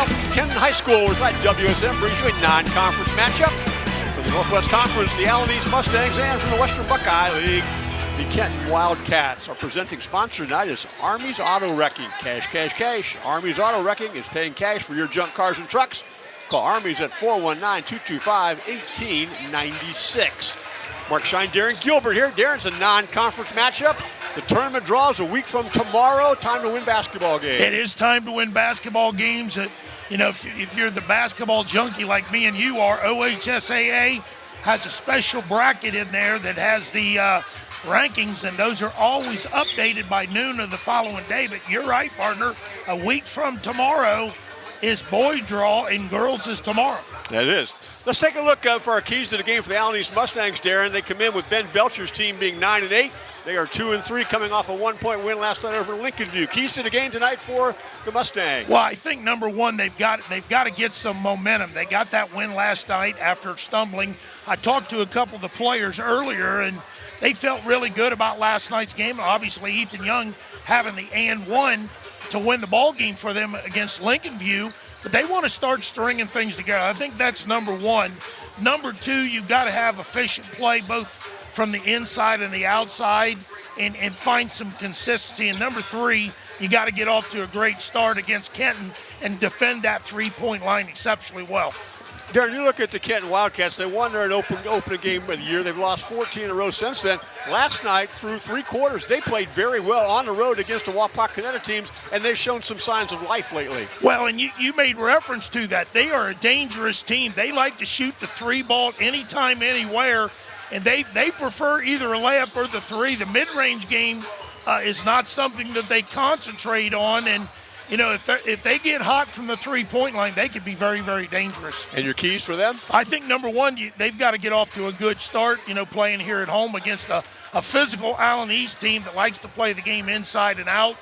welcome to Kenton High School, where tonight WSM brings you a non-conference matchup. From the Northwest Conference, the Allen East Mustangs, and from the Western Buckeye League, the Kenton Wildcats. Our presenting sponsor tonight is Army's Auto Wrecking. Cash, cash, cash. Army's Auto Wrecking is paying cash for your junk cars and trucks. Call Army's at 419-225-1896. Mark Shine, Darren Gilbert here. Darren's a non-conference matchup. The tournament draws a week from tomorrow. Time to win basketball games. It is time to win basketball games. You know, if you're the basketball junkie like me and you are, OHSAA has a special bracket in there that has the rankings, and those are always updated by noon of the following day. But you're right, partner. A week from tomorrow is boy draw, and girls is tomorrow. That is. Let's take a look for our keys to the game for the Allen East Mustangs, Darren. They come in with Ben Belcher's team being 9-8. They are 2-3, coming off a 1-point win last night over Lincoln View. Keys to the game tonight for the Mustangs. Well, I think number one, they've got to get some momentum. They got that win last night after stumbling. I talked to a couple of the players earlier, and they felt really good about last night's game. Obviously, Ethan Young having the and one to win the ball game for them against Lincoln View, but they want to start stringing things together. I think that's number one. Number two, you've got to have efficient play both from the inside and the outside and find some consistency. And number three, you got to get off to a great start against Kenton and defend that three-point line exceptionally well. Darren, you look at the Kenton Wildcats. They won their opening game of the year. They've lost 14 in a row since then. Last night, through three quarters, they played very well on the road against the Wapakoneta teams, and they've shown some signs of life lately. Well, and you made reference to that. They are a dangerous team. They like to shoot the three ball anytime, anywhere, and they prefer either a layup or the three. The mid-range game is not something that they concentrate on, and you know, if they get hot from the three-point line, they could be very, very dangerous. And your keys for them? I think, number one, they've got to get off to a good start, you know, playing here at home against a physical Allen East team that likes to play the game inside and out.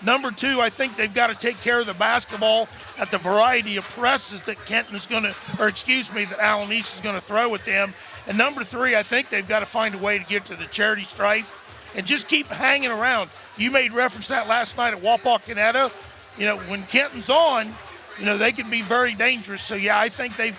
Number two, I think they've got to take care of the basketball at the variety of presses that that Allen East is going to throw at them. And number three, I think they've got to find a way to get to the charity stripe and just keep hanging around. You made reference to that last night at Wapakoneta. You know, when Kenton's on, you know, they can be very dangerous. So, yeah, I think they've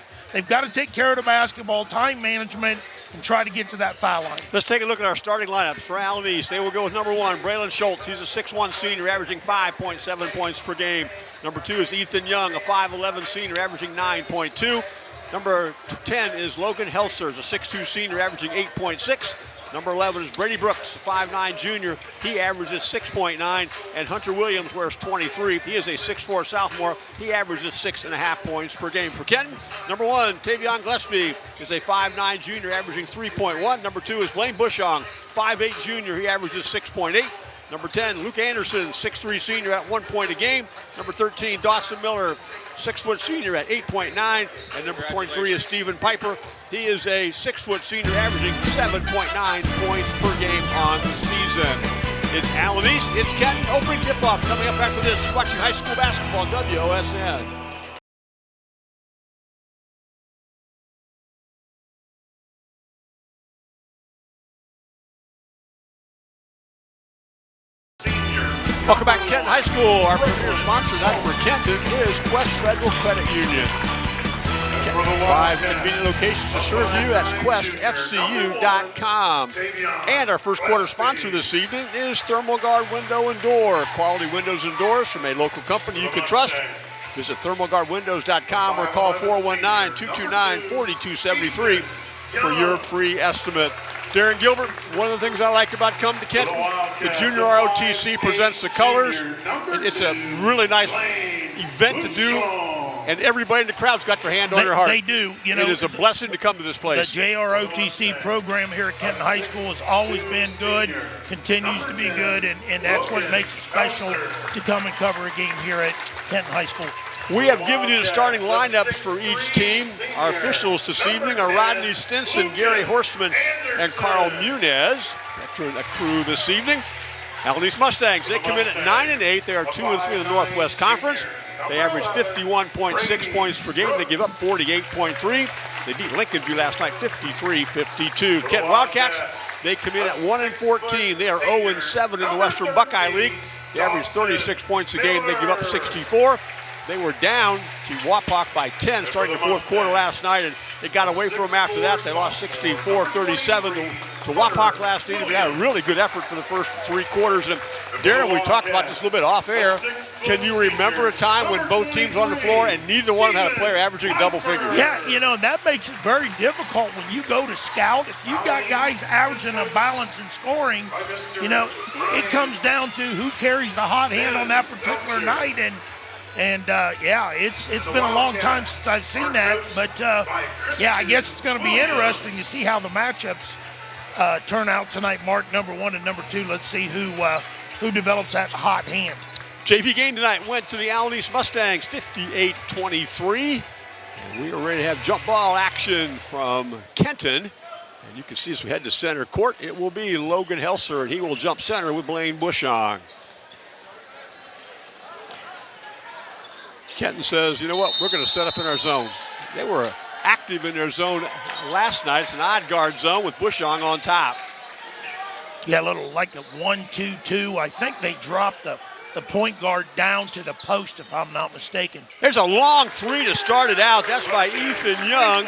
got to take care of the basketball, time management, and try to get to that foul line. Let's take a look at our starting lineups for Allen East. They will go with number one, Braylon Schultz. He's a 6'1 senior, averaging 5.7 points per game. Number two is Ethan Young, a 5'11 senior, averaging 9.2. Number 10 is Logan Helsters, a 6'2 senior, averaging 8.6. Number 11 is Brady Brooks, a 5'9 junior. He averages 6.9. And Hunter Williams wears 23. He is a 6'4 sophomore. He averages 6.5 points per game. For Kenton, number one, Tavion Gillespie is a 5'9 junior, averaging 3.1. Number two is Blaine Bushong, 5'8 junior. He averages 6.8. Number 10, Luke Anderson, 6'3 senior at 1 point a game. Number 13, Dawson Miller, 6' senior at 8.9. And number 23 is Stephen Piper. He is a 6' senior, averaging 7.9 points per game on the season. It's Allen East, it's Kenton. Opening tip-off coming up after this. Watching high school basketball, WOSN. Welcome back to Kenton High School. Our premier sponsor tonight for Kenton is Quest Federal Credit Union. 5 convenient locations to serve you. That's questfcu.com. And our first quarter sponsor this evening is Thermalguard Window and Door. Quality windows and doors from a local company you can trust. Visit thermalguardwindows.com or call 419-229-4273 for your free estimate. Darren Gilbert, one of the things I like about coming to Kenton, the Junior ROTC presents the colors. It's a really nice event to do, and everybody in the crowd's got their hand on their heart. They do. You know, it is a blessing to come to this place. The JROTC program here at Kenton High School has always been good, continues to be good, and that's what makes it special to come and cover a game here at Kenton High School. We have given you the starting lineups for each team. Our officials this evening are Rodney Stinson, Gary Horstman, and Carl Munez. That's a crew this evening. Allen East Mustangs, they come in at 9-8. They are 2-3 in the Northwest Conference. They average 51.6 points per game. They give up 48.3. They beat Lincoln View last night 53-52. Kenton Wildcats, they come in at 1-14. They are 0-7 in the Western Buckeye League. They average 36 points a game. They give up 64. They were down to Wapak by 10 starting the fourth quarter last night, and they got away from them after that. They lost 64-37 to Wapak last night. They had a really good effort for the first 3 quarters. And Darren, we talked about this a little bit off air. Can you remember a time when both teams were on the floor and neither one of them had a player averaging double figures? Yeah, that makes it very difficult when you go to scout. If you've got guys averaging a balance in scoring, it comes down to who carries the hot hand on that particular night. And it's been a long time since I've seen that. But, I guess it's going to be interesting to see how the matchups turn out tonight. Mark, number 1 and number 2. Let's see who develops that hot hand. JV game tonight went to the Allen East Mustangs, 58-23. And we are ready to have jump ball action from Kenton. And you can see as we head to center court, it will be Logan Helser, and he will jump center with Blaine Bushong. Kenton says, you know what, we're going to set up in our zone. They were active in their zone last night. It's an odd guard zone with Bushong on top. Yeah, a little like a 1-2-2. I think they dropped the point guard down to the post, if I'm not mistaken. There's a long 3 to start it out. That's by Ethan Young.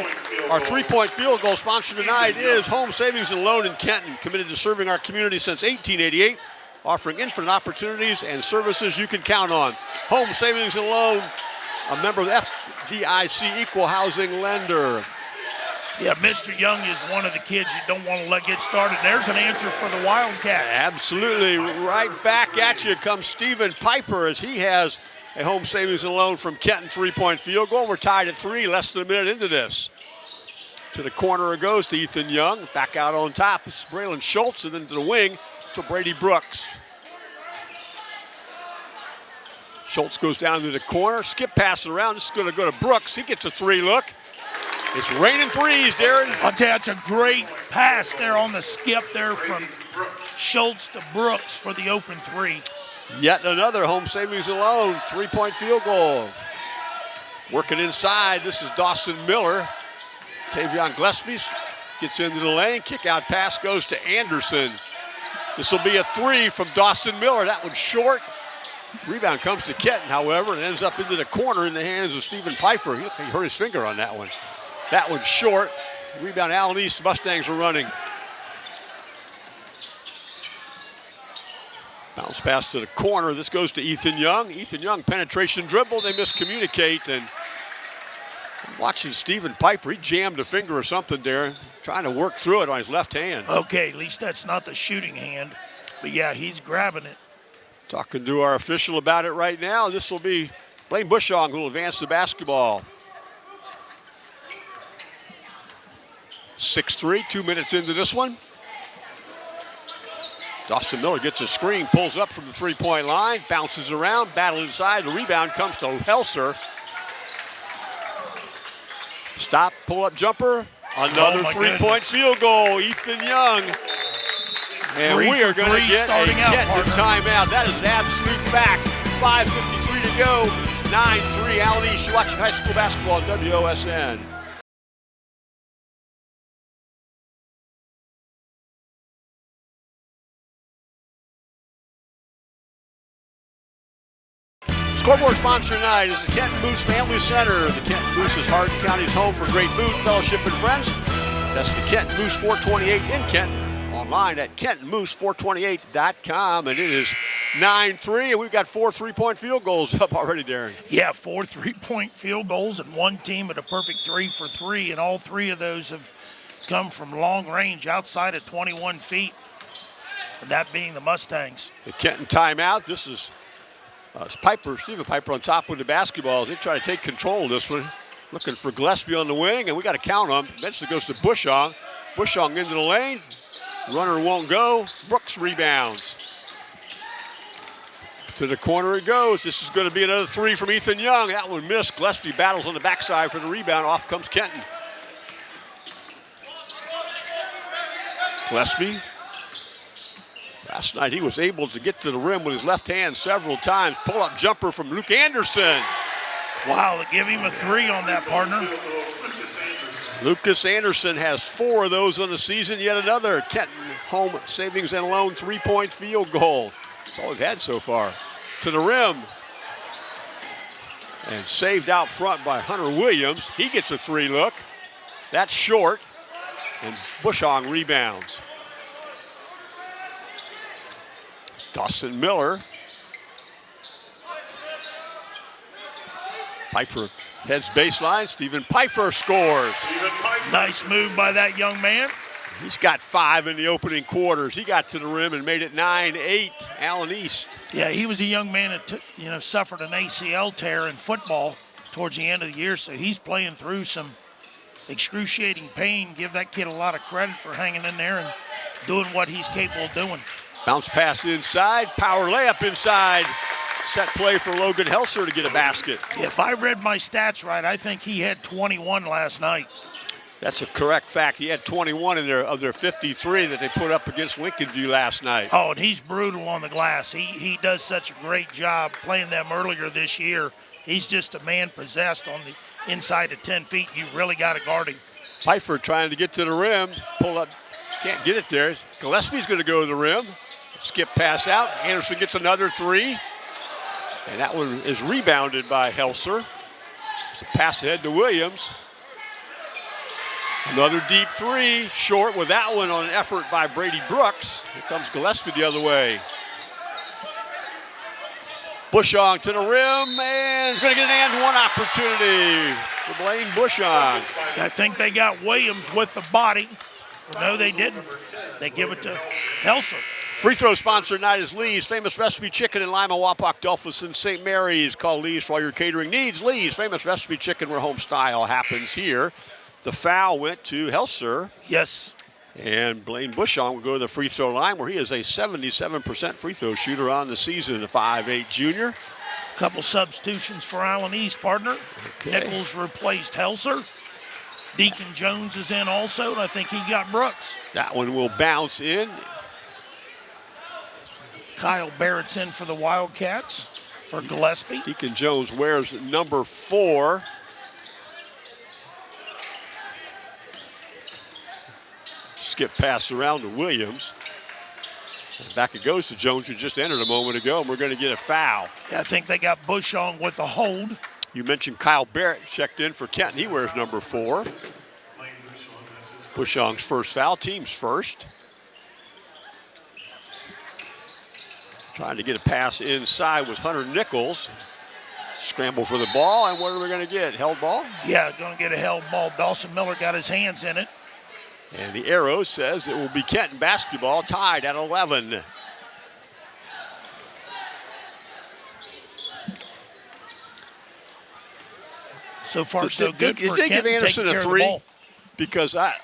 Our 3-point field goal sponsor tonight is Home Savings and Loan in Kenton, committed to serving our community since 1888, offering infinite opportunities and services you can count on. Home Savings and Loan, a member of the FDIC Equal Housing Lender. Yeah, Mr. Young is one of the kids you don't want to let get started. There's an answer for the Wildcats. Absolutely. Right back at you comes Stephen Piper as he has a Home Savings and Loan from Kenton 3-point field goal. We're tied at 3, less than a minute into this. To the corner it goes to Ethan Young. Back out on top is Braylon Schultz, and then to the wing to Brady Brooks. Schultz goes down to the corner, skip pass it around. This is going to go to Brooks. He gets a 3 look. It's raining threes, Darren. I'll tell you, it's a great pass there on the skip there from Schultz to Brooks for the open 3. Yet another Home Savings and Loan 3-point field goal. Working inside, this is Dawson Miller. Tavion Gillespie gets into the lane. Kick out pass goes to Anderson. This will be a 3 from Dawson Miller. That one's short. Rebound comes to Kenton, however, and ends up into the corner in the hands of Stephen Pfeiffer. He hurt his finger on that one. That one's short. Rebound, Allen East Mustangs are running. Bounce pass to the corner. This goes to Ethan Young. Ethan Young, penetration dribble. They miscommunicate. And I'm watching Stephen Piper. He jammed a finger or something, Darren, trying to work through it on his left hand. Okay, at least that's not the shooting hand. But, yeah, he's grabbing it. Talking to our official about it right now. This will be Blaine Bushong who will advance the basketball. 6-3, 2 minutes into this one. Dawson Miller gets a screen, pulls up from the 3-point line, bounces around, battle inside. The rebound comes to Helser. Stop, pull-up jumper. Another 3-point field goal, Ethan Young. And we are going to get a Kenton timeout. That is an absolute fact. 5:53 to go. It's 9-3. Allen East. You're watching high school basketball on WOSN. Scoreboard sponsor tonight is the Kenton Moose Family Center. The Kenton Moose is Hardin County's home for great food, fellowship, and friends. That's the Kenton Moose 428 in Kenton. Online at KentonMoose428.com, and it is 9-3, and we've got 4 3-point field goals up already, Darren. Yeah, 4 3-point field goals, and one team at a perfect 3 for 3, and all 3 of those have come from long range outside of 21 feet, and that being the Mustangs. The Kenton timeout. This is Stephen Piper on top with the basketballs. They try to take control of this one. Looking for Gillespie on the wing, and we got to count on him. Eventually goes to Bushong. Bushong into the lane. Runner won't go. Brooks rebounds. To the corner it goes. This is going to be another 3 from Ethan Young. That one missed. Gillespie battles on the backside for the rebound. Off comes Kenton. Gillespie. Last night he was able to get to the rim with his left hand several times. Pull-up jumper from Luke Anderson. Wow, they give him a 3 on that, partner. Lucas Anderson has 4 of those on the season. Yet another Kenton Home Savings and Loan 3-point field goal. That's all we've had so far. To the rim. And saved out front by Hunter Williams. He gets a 3 look. That's short. And Bushong rebounds. Dawson Miller. Piper heads baseline. Stephen Piper scores. Nice move by that young man. He's got 5 in the opening quarters. He got to the rim and made it 9-8. Allen East. Yeah, he was a young man that suffered an ACL tear in football towards the end of the year, so he's playing through some excruciating pain. Give that kid a lot of credit for hanging in there and doing what he's capable of doing. Bounce pass inside, power layup inside. Set play for Logan Helser to get a basket. If I read my stats right, I think he had 21 last night. That's a correct fact. He had 21 of their 53 that they put up against Lincoln View last night. Oh, and he's brutal on the glass. He does such a great job playing them earlier this year. He's just a man possessed on the inside of 10 feet. You really got to guard him. Piper trying to get to the rim. Pull up. Can't get it there. Gillespie's going to go to the rim. Skip pass out. Anderson gets another 3. And that one is rebounded by Helser. It's a pass ahead to Williams. Another deep 3, short with that one on an effort by Brady Brooks. Here comes Gillespie the other way. Bushong to the rim, and he's going to get an and one opportunity for Blaine Bushong. I think they got Williams with the body. No, they didn't. They give it to Helser. Free throw sponsor tonight is Lee's Famous Recipe Chicken in Lima, Wapak, Dolphin, St. Mary's. Call Lee's for all your catering needs. Lee's Famous Recipe Chicken, where home style happens here. The foul went to Helser. Yes. And Blaine Bushong will go to the free throw line, where he is a 77% free throw shooter on the season, a 5'8 junior. Couple substitutions for Allen East, partner. Okay. Nichols replaced Helser. Deacon Jones is in also, and I think he got Brooks. That one will bounce in. Kyle Barrett's in for the Wildcats for Gillespie. Deacon Jones wears number 4. Skip pass around to Williams. And back it goes to Jones, who just entered a moment ago, and we're going to get a foul. Yeah, I think they got Bushong with a hold. You mentioned Kyle Barrett checked in for Kenton. He wears number 4. Bushong's first foul, team's first. Trying to get a pass inside was Hunter Nichols. Scramble for the ball, and what are we going to get? Held ball? Yeah, going to get a held ball. Dawson Miller got his hands in it. And the arrow says it will be Kenton basketball, tied at 11. So far, so good for Did they Kenton give Anderson taking a care of the 3? ball. Because I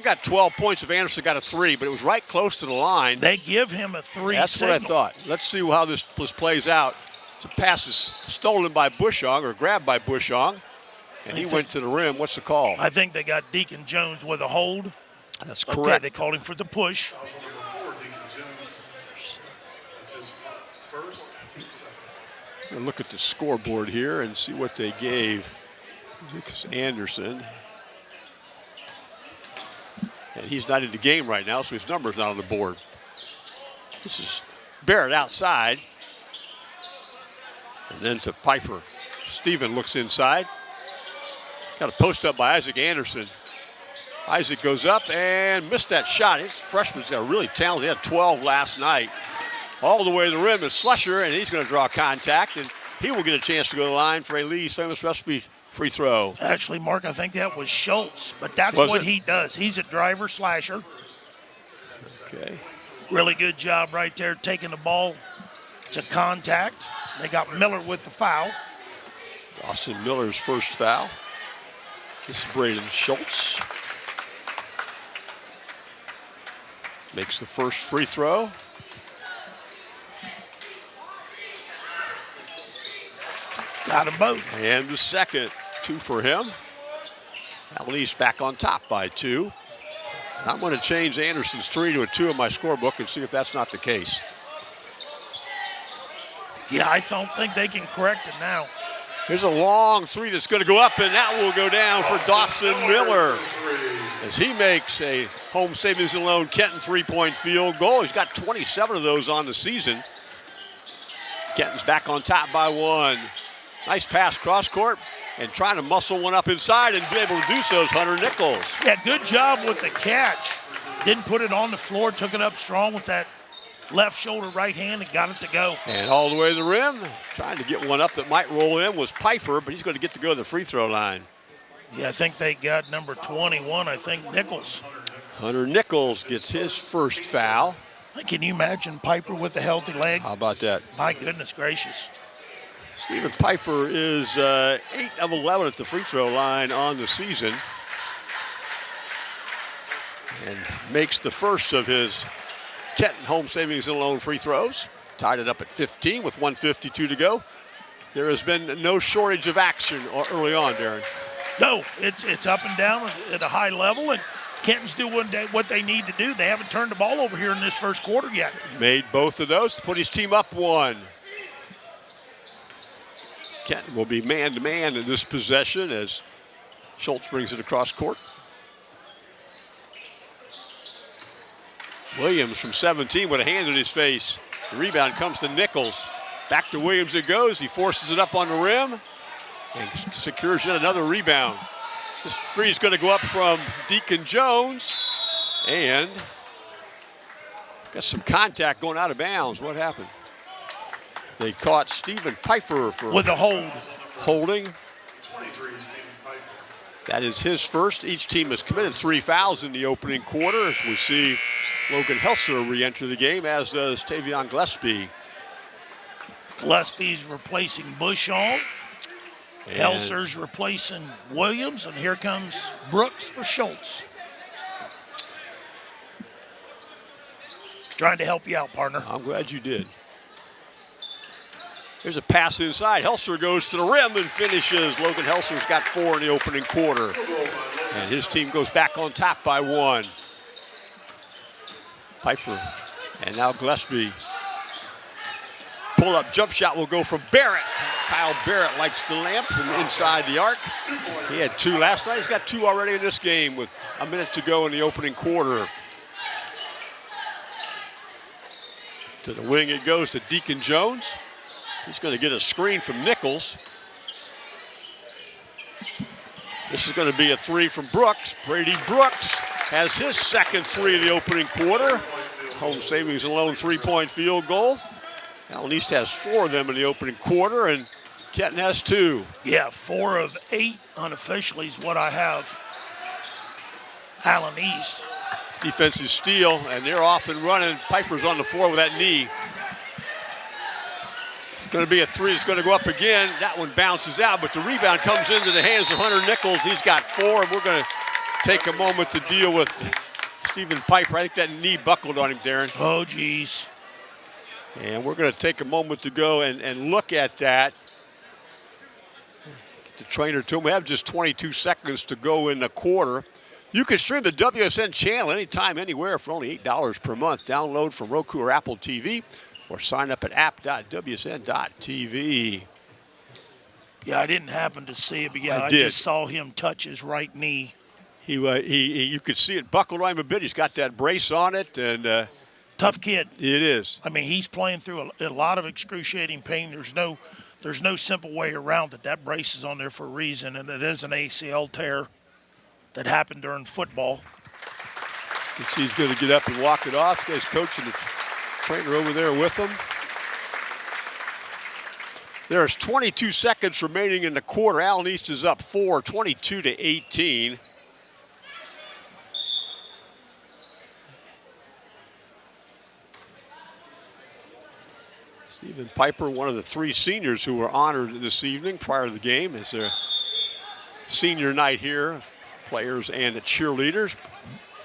got 12 points if Anderson got a 3, but it was right close to the line. They give him a 3 That's signal. what I thought. Let's see how this plays out. The pass is stolen by Bushong, or grabbed by Bushong, and he went to the rim. What's the call? I think they got Deacon Jones with a hold. That's Okay, correct. they called him for the push. We'll look at the scoreboard here and see what they gave Lucas Anderson. And he's not in the game right now, so his number's not on the board. This is Barrett outside. And then to Piper. Steven looks inside. Got a post up by Isaac Anderson. Isaac goes up and missed that shot. His freshman's got really talented. He had 12 last night. All the way to the rim is Slusher, and he's going to draw contact, and he will get a chance to go to the line for a Lee's Famous Recipe free throw. Actually, Mark, I think that was Schultz, but that's Was what it? he does. He's a driver slasher. Okay. Really good job right there, taking the ball to contact. They got Miller with the foul. Austin Miller's first foul. This is Braden Schultz. Makes the first free throw. Got them both. And the second, 2 for him. Allen East back on top by 2. I'm going to change Anderson's 3 to a 2 in my scorebook and see if that's not the case. Yeah, I don't think they can correct it now. Here's a long 3 that's going to go up, and that will go down for Dawson Miller as he makes a home savings and loan Kenton 3-point field goal. He's got 27 of those on the season. Kenton's back on top by 1. Nice pass cross court, and trying to muscle one up inside and be able to do so is Hunter Nichols. Yeah, good job with the catch. Didn't put it on the floor, took it up strong with that left shoulder right hand and got it to go. And all the way to the rim, trying to get one up that might roll in was Pfeiffer, but he's going to get to go to the free throw line. Yeah, I think they got number 21, I think Nichols. Hunter Nichols gets his first foul. Can you imagine Piper with a healthy leg? How about that? My goodness gracious. Stephen Pfeiffer is 8 of 11 at the free throw line on the season. And makes the first of his Kenton Home Savings and Loan free throws. Tied it up at 15 with 1:52 to go. There has been no shortage of action early on, Darren. No, it's up and down at a high level, and Kenton's doing what they need to do. They haven't turned the ball over here in this first quarter yet. Made both of those to put his team up one. Kenton will be man-to-man in this possession as Schultz brings it across court. Williams from 17 with a hand in his face. The rebound comes to Nichols. Back to Williams it goes. He forces it up on the rim and secures yet another rebound. This free is going to go up from Deacon Jones, and got some contact going out of bounds. What happened? They caught Stephen Pfeiffer for with a hold. Holding. That is his first. Each team has committed 3 fouls in the opening quarter as we see Logan Helser re-enter the game, as does Tavion Gillespie. Gillespie's replacing Bushong. Helser's replacing Williams, and here comes Brooks for Schultz. Trying to help you out, partner. I'm glad you did. There's a pass inside. Helser goes to the rim and finishes. Logan Helser's got 4 in the opening quarter. And his team goes back on top by 1. Pfeiffer, and now Gillespie. Pull-up jump shot will go from Barrett. Kyle Barrett lights the lamp from inside the arc. He had 2 last night. He's got 2 already in this game with a minute to go in the opening quarter. To the wing it goes to Deacon Jones. He's going to get a screen from Nichols. This is going to be a 3 from Brooks. Brady Brooks has his second 3 of the opening quarter. Home Savings and Loan 3-point field goal. Allen East has 4 of them in the opening quarter, and Kenton has 2. Yeah, 4 of 8 unofficially is what I have. Allen East. Defensive steal, and they're off and running. Piper's on the floor with that knee. Going to be a 3. It's going to go up again. That one bounces out, but the rebound comes into the hands of Hunter Nichols. He's got 4, and we're going to take a moment to deal with Stephen Piper. I think that knee buckled on him, Darren. Oh, geez. And we're going to take a moment to go and look at that. The trainer told me we have just 22 seconds to go in the quarter. You can stream the WSN channel anytime, anywhere for only $8 per month. Download from Roku or Apple TV or sign up at app.wsn.tv. Yeah, I didn't happen to see it, but yeah, I just saw him touch his right knee. You could see it buckled on him a bit. He's got that brace on it, and tough kid. It is. I mean, he's playing through a lot of excruciating pain. There's no simple way around it. That brace is on there for a reason, and it is an ACL tear that happened during football. You can see he's going to get up and walk it off. This guy's coaching the trainer over there with him. There's 22 seconds remaining in the quarter. Allen East is up 4, 22-18. Stephen Piper, one of the 3 seniors who were honored this evening prior to the game. It's their senior night here, players and the cheerleaders.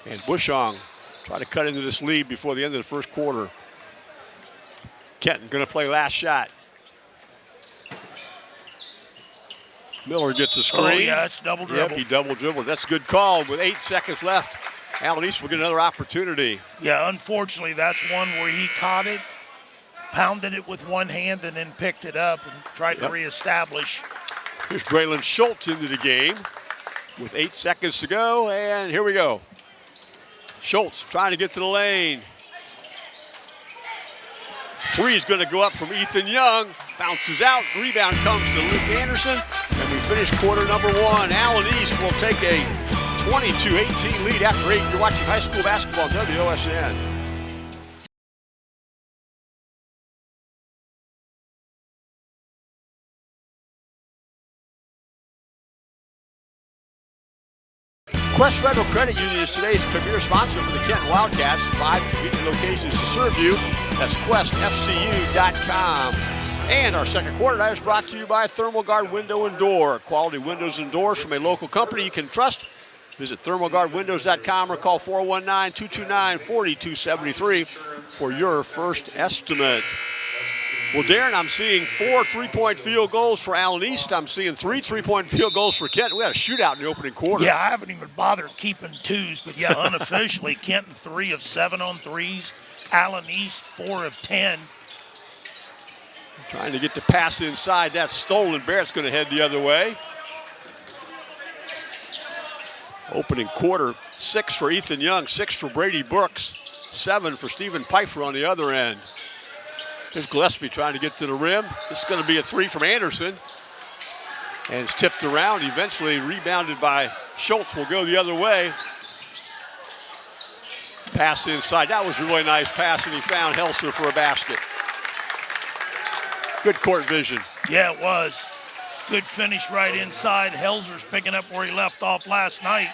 And Bushong try to cut into this lead before the end of the first quarter. Kenton going to play last shot. Miller gets a screen. Oh, yeah, it's double dribble. Yep, he double dribbled. That's a good call. With 8 seconds left, Allen East will get another opportunity. Yeah, unfortunately, that's one where he caught it, pounded it with one hand, and then picked it up and tried to reestablish. Here's Braylon Schultz into the game with 8 seconds to go, and here we go. Schultz trying to get to the lane. 3 is going to go up from Ethan Young. bounces out. Rebound comes to Luke Anderson. And we finish quarter number one. Allen East will take a 22-18 lead after 8. You're watching high school basketball on WOSN. Quest Federal Credit Union is today's premier sponsor for the Kenton Wildcats. 5 convenient locations to serve you. That's questfcu.com. And our second quarter night is brought to you by Thermal Guard Window and Door. Quality windows and doors from a local company you can trust. Visit thermalguardwindows.com or call 419-229-4273 for your first estimate. Well, Darren, I'm seeing 4 3-point field goals for Allen East. I'm seeing 3 3-point field goals for Kenton. We had a shootout in the opening quarter. Yeah, I haven't even bothered keeping twos, but yeah, unofficially, Kenton 3 of 7 on threes. Allen East 4 of 10. Trying to get the pass inside. That's stolen. Barrett's going to head the other way. Opening quarter, 6 for Ethan Young, 6 for Brady Brooks, 7 for Stephen Pfeiffer on the other end. Here's Gillespie trying to get to the rim. This is going to be a 3 from Anderson. And it's tipped around, eventually rebounded by Schultz. Will go the other way. Pass inside. That was a really nice pass, and he found Helser for a basket. Good court vision. Yeah, it was. Good finish right inside. Helser's picking up where he left off last night.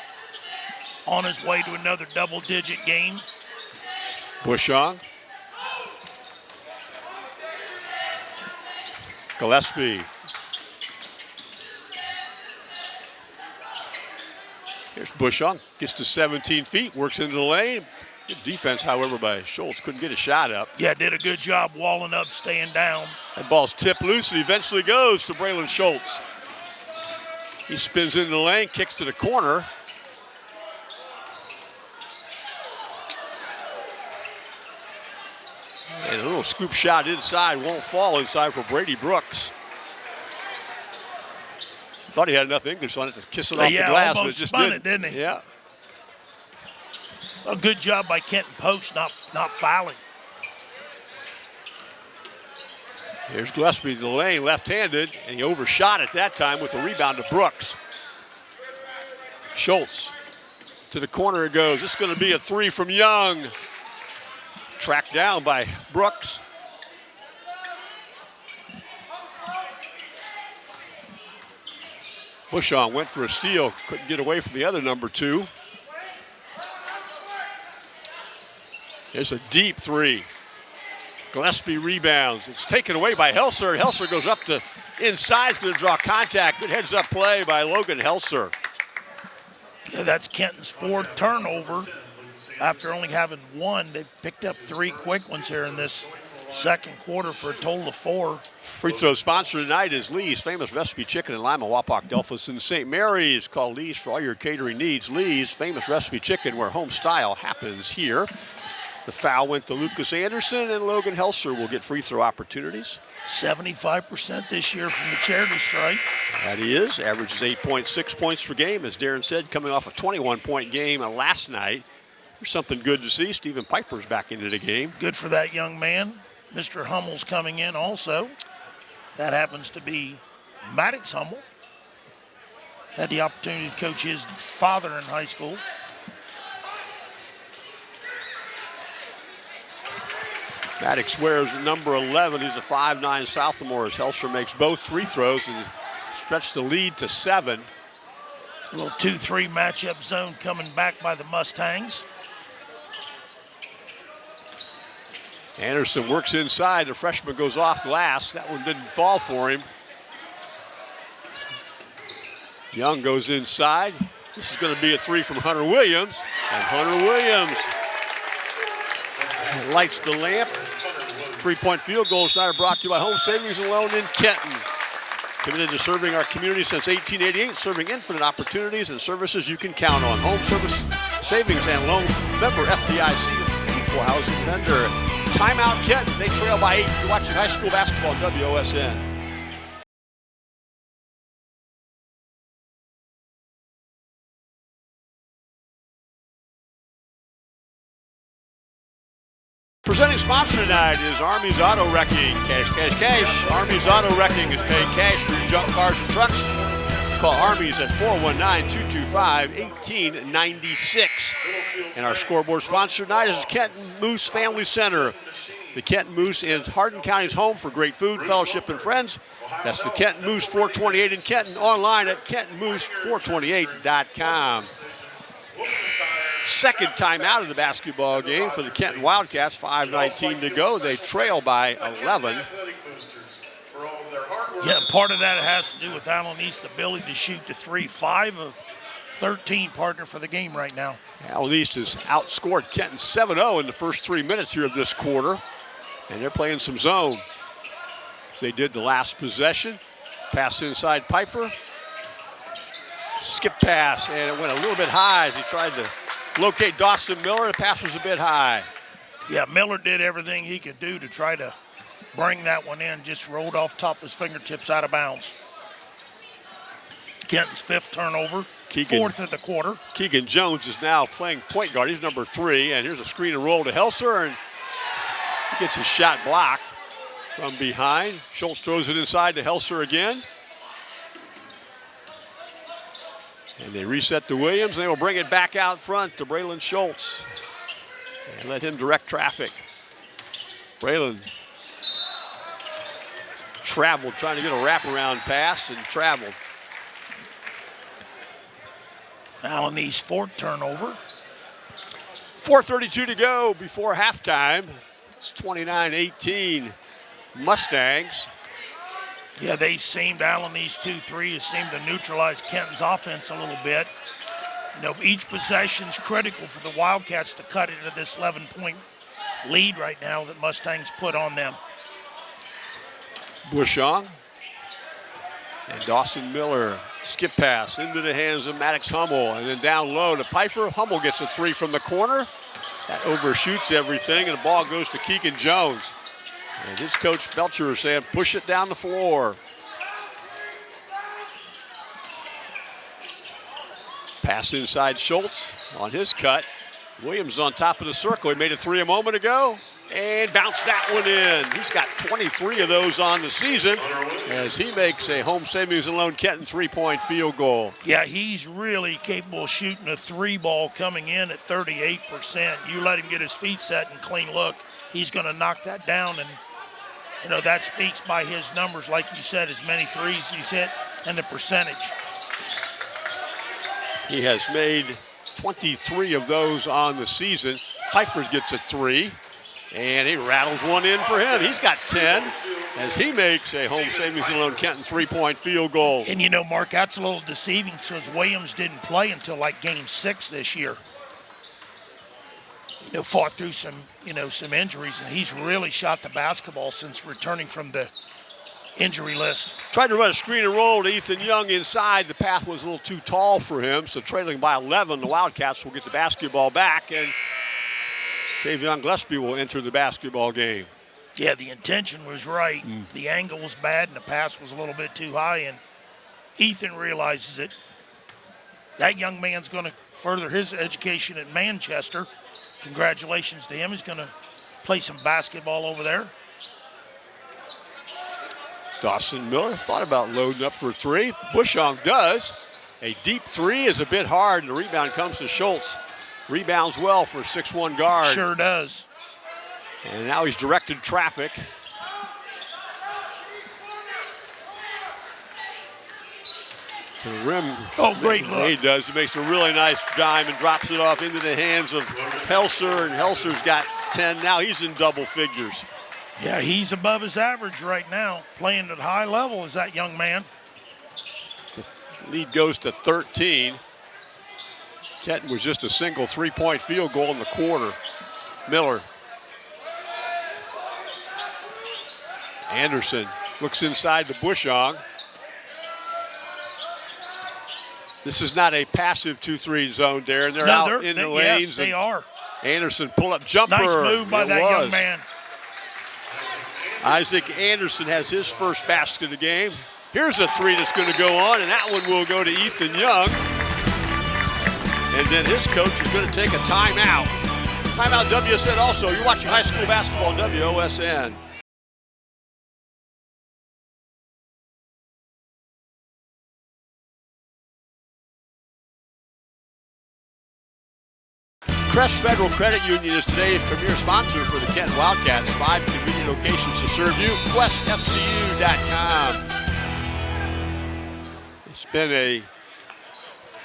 On his way to another double-digit game. Bushong. Gillespie. Here's Bushong. Gets to 17 feet, works into the lane. Good defense, however, by Schultz. Couldn't get a shot up. Yeah, did a good job walling up, staying down. That ball's tipped loose and eventually goes to Braylon Schultz. He spins into the lane, kicks to the corner. And a little scoop shot inside, won't fall inside for Brady Brooks. Thought he had enough English on it to kiss it off the glass, but it just spun it, didn't he? Yeah. A good job by Kenton Post not fouling. Here's Gillespie to the lane, left-handed, and he overshot at that time with a rebound to Brooks. Schultz to the corner it goes. This is going to be a 3 from Young. Tracked down by Brooks. Bushong went for a steal, couldn't get away from the other number 2. There's a deep 3. Gillespie rebounds. It's taken away by Helser. Helser goes up to inside. He's going to draw contact. Good heads-up play by Logan Helser. Yeah, that's Kenton's 4th turnover. After only having 1, they've picked up 3 quick ones here in this second quarter for a total of 4. Free throw sponsor tonight is Lee's Famous Recipe Chicken in Lima, Wapak, Delphus, and St. Mary's. Call Lee's for all your catering needs. Lee's Famous Recipe Chicken, where home style happens here. The foul went to Lucas Anderson, and Logan Helser will get free throw opportunities. 75% this year from the charity stripe. That he is. Averages 8.6 points per game, as Darren said, coming off a 21-point game last night. There's something good to see. Stephen Piper's back into the game. Good for that young man. Mr. Hummel's coming in also. That happens to be Maddox Hummel. Had the opportunity to coach his father in high school. Maddox wears number 11. He's a 5'9" sophomore as Helser makes both free throws and stretched the lead to 7. A little 2-3 matchup zone coming back by the Mustangs. Anderson works inside. The freshman goes off glass. That one didn't fall for him. Young goes inside. This is going to be a 3 from Hunter Williams. And Hunter Williams lights the lamp. 3-point field goal tonight are brought to you by Home Savings and Loan in Kenton. Committed to serving our community since 1888, serving infinite opportunities and services you can count on. Home Service Savings and Loan, member FDIC, equal housing lender. Timeout Kenton, they trail by 8. You're watching high school basketball on WOSN. Presenting sponsor tonight is Army's Auto Wrecking. Cash, cash, cash. Army's Auto Wrecking is paying cash for your junk cars and trucks. Call Army's at 419-225-1896. And our scoreboard sponsor tonight is Kenton Moose Family Center. The Kenton Moose is Hardin County's home for great food, fellowship, and friends. That's the Kenton Moose 428 in Kenton, online at KentonMoose428.com. Second time out of the basketball game for the Kenton Wildcats. 5:19 to go. They trail by 11. Yeah, part of that has to do with Allen East's ability to shoot the three. 5 of 13 partner for the game right now. Allen East has outscored Kenton 7-0 in the first 3 minutes here of this quarter. And they're playing some zone, as they did the last possession. Pass inside Piper. Skip pass, and it went a little bit high as he tried to locate Dawson Miller. The pass was a bit high. Yeah, Miller did everything he could do to try to bring that one in. Just rolled off top of his fingertips out of bounds. Kenton's 5th turnover, 4th of the quarter. Keegan Jones is now playing point guard. He's number 3, and here's a screen and roll to Helser, and he gets his shot blocked from behind. Schultz throws it inside to Helser again. And they reset to Williams, and they will bring it back out front to Braylon Schultz and let him direct traffic. Braylon traveled, trying to get a wraparound pass, and traveled. Allen East's 4th turnover. 4:32 to go before halftime. It's 29-18 Mustangs. Yeah, they seemed, Allen East 2-3 has seemed to neutralize Kenton's offense a little bit. You know, each possession's critical for the Wildcats to cut into this 11-point lead right now that Mustangs put on them. Bushong and Dawson Miller. Skip pass into the hands of Maddox Hummel, and then down low to Piper. Hummel gets a 3 from the corner. That overshoots everything, and the ball goes to Keegan Jones. And his coach Belcher is saying, push it down the floor. Pass inside Schultz on his cut. Williams on top of the circle. He made a 3 a moment ago and bounced that one in. He's got 23 of those on the season as he makes a home savings and loan Kenton 3-point field goal. Yeah, he's really capable of shooting a 3 ball coming in at 38%. You let him get his feet set and clean look, he's going to knock that down. And, you know, that speaks by his numbers, like you said, as many threes he's hit and the percentage. He has made 23 of those on the season. Piper gets a 3, and he rattles one in for him. He's got 10 as he makes a home savings and loan Kenton 3-point field goal. And, you know, Mark, that's a little deceiving since Williams didn't play until like game 6 this year. You know, fought through some injuries, and he's really shot the basketball since returning from the injury list. Tried to run a screen and roll to Ethan Young inside. The path was a little too tall for him, so trailing by 11, the Wildcats will get the basketball back, and Tavion Gillespie will enter the basketball game. Yeah, the intention was right. The angle was bad, and the pass was a little bit too high, and Ethan realizes it. That young man's going to further his education at Manchester. Congratulations to him. He's going to play some basketball over there. Dawson Miller thought about loading up for a 3. Bushong does. A deep 3 is a bit hard, and the rebound comes to Schultz. Rebounds well for a 6'1" guard. Sure does. And now he's directed traffic. To the rim. Oh, great look. He does. He makes a really nice dime and drops it off into the hands of Helser, and Helser's got 10. Now he's in double figures. Yeah, he's above his average right now, playing at a high level is that young man. The lead goes to 13. Kenton was just a single 3-point field goal in the quarter. Miller. Anderson looks inside the Bushong. This is not a passive 2-3 zone, Darren. They're out in the lanes. Yes, they are. Anderson pull-up jumper. Nice move by that young man. Isaac Anderson has his first basket of the game. Here's a 3 that's going to go on, and that one will go to Ethan Young. And then his coach is going to take a timeout. Timeout WSN also. You're watching high school basketball on WOSN. Crest Federal Credit Union is today's premier sponsor for the Kenton Wildcats. 5 convenient locations to serve you. QuestFCU.com. It's been a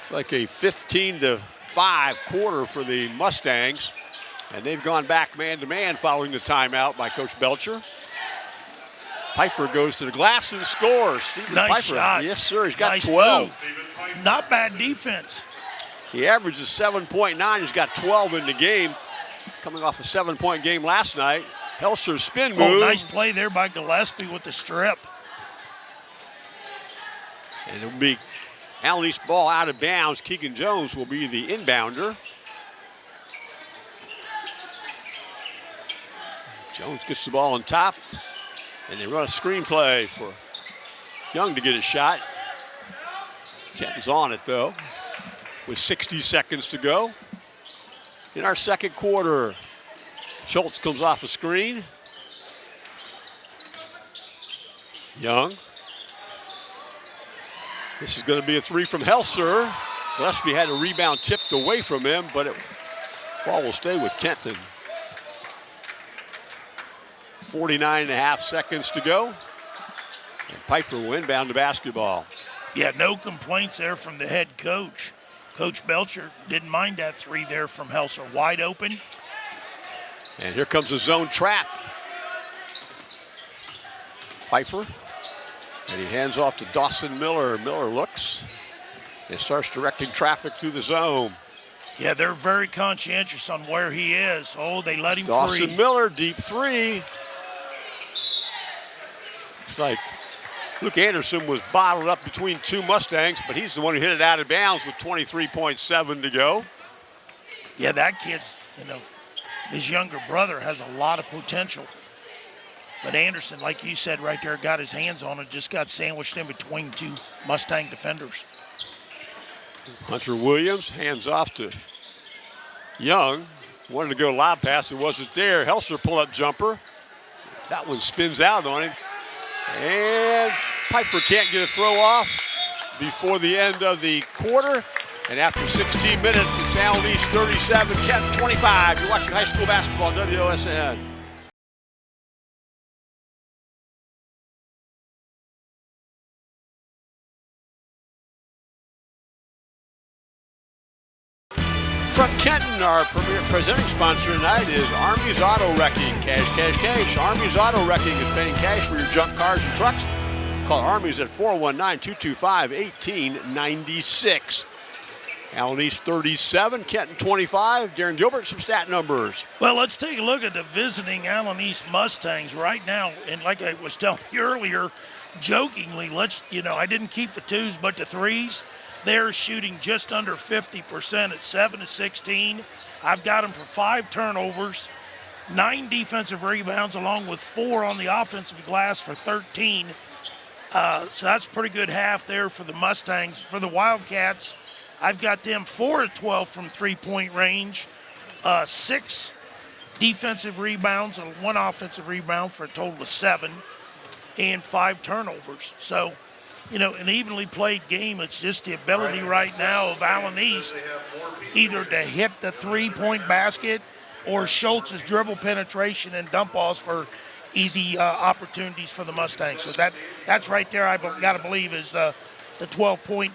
15-5 quarter for the Mustangs, and they've gone back man-to-man following the timeout by Coach Belcher. Piper goes to the glass and scores. Stephen Nice Piper. shot. Yes, sir. He's got Nice 12. move. Not bad defense. He averages 7.9. He's got 12 in the game, coming off a 7-point game last night. Helser's spin move. Oh, nice play there by Gillespie with the strip. And it'll be Allen East ball out of bounds. Keegan Jones will be the inbounder. Jones gets the ball on top, and they run a screen play for Young to get a shot. Kenton's on it, though, with 60 seconds to go. In our second quarter, Schultz comes off a screen. Young. This is going to be a three from Helser. Gillespie had a rebound tipped away from him, but the ball will stay with Kenton. 49.5 seconds to go. And Piper will inbound the basketball. Yeah, no complaints there from the head coach. Coach Belcher didn't mind that three there from Helser. Wide open. And here comes a zone trap. Piper. And he hands off to Dawson Miller. Miller looks and starts directing traffic through the zone. Yeah, they're very conscientious on where he is. Oh, they let him Dawson free. Miller, deep three. It's like Luke Anderson was bottled up between two Mustangs, but he's the one who hit it out of bounds with 23.7 to go. Yeah, that kid's, his younger brother has a lot of potential. But Anderson, like you said right there, got his hands on it, just got sandwiched in between two Mustang defenders. Hunter Williams hands off to Young. Wanted to go lob pass, it wasn't there. Helser pull-up jumper. That one spins out on him. And Piper can't get a throw off before the end of the quarter. And after 16 minutes, it's Allen East 37, Kenton 25. You're watching high school basketball on WOSN. From Kenton, our premier presenting sponsor tonight is Army's Auto Wrecking. Cash, cash, cash. Army's Auto Wrecking is paying cash for your junk cars and trucks. Call Army's at 419-225-1896. Allen East 37, Kenton 25. Darren Gilbert, some stat numbers. Well, let's take a look at the visiting Allen East Mustangs right now. And like I was telling you earlier, jokingly, I didn't keep the twos but the threes. They're shooting just under 50% at 7 of 16. I've got them for 5 turnovers, 9 defensive rebounds, along with 4 on the offensive glass for 13. So that's a pretty good half there for the Mustangs. For the Wildcats, I've got them 4 of 12 from three-point range, 6 defensive rebounds and 1 offensive rebound for a total of 7, and 5 turnovers. So, an evenly played game. It's just the ability right now of Allen East either to hit the three-point basket or Schultz's dribble penetration and dump offs for easy opportunities for the Mustangs. So that's right there, I've got to believe, is the 12-point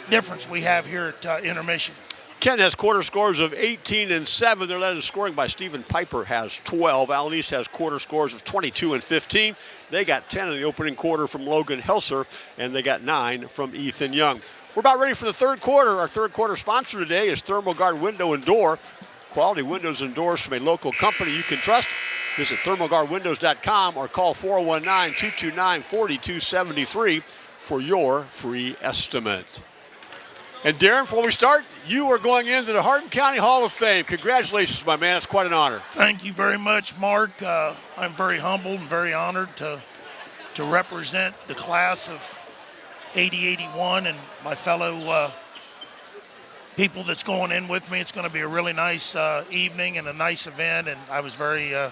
difference we have here at intermission. Kenton has quarter scores of 18 and 7. They're led in scoring by Stephen Piper, has 12. Allen East has quarter scores of 22 and 15. They got 10 in the opening quarter from Logan Helser, and they got 9 from Ethan Young. We're about ready for the third quarter. Our third quarter sponsor today is Thermalguard Window and Door. Quality windows and doors from a local company you can trust. Visit thermalguardwindows.com or call 419-229-4273 for your free estimate. And Darren, before we start, you are going into the Hardin County Hall of Fame. Congratulations, my man. It's quite an honor. Thank you very much, Mark. I'm very humbled and very honored to represent the class of 80-81 and my fellow people that's going in with me. It's going to be a really nice evening and a nice event, and I was very, I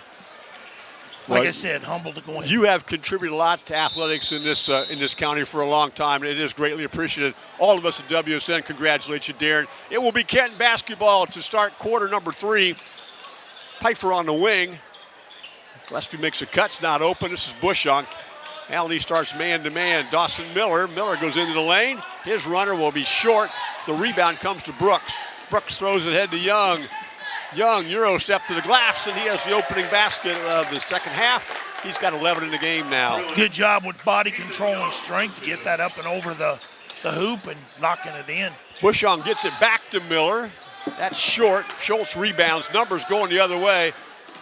said, humbled to go in. You have contributed a lot to athletics in this county for a long time, and it is greatly appreciated. All of us at WSN congratulate you, Darren. It will be Kenton basketball to start quarter number 3. Pfeiffer on the wing. Gillespie makes a cut. It's not open. This is Bushong. Allen starts man-to-man. Dawson Miller. Miller goes into the lane. His runner will be short. The rebound comes to Brooks. Brooks throws it ahead to Young. Young, Euro step to the glass, and he has the opening basket of the second half. He's got 11 in the game now. Good job with body control and strength to get that up and over the hoop and knocking it in. Bushong gets it back to Miller. That's short. Schultz rebounds. Numbers going the other way.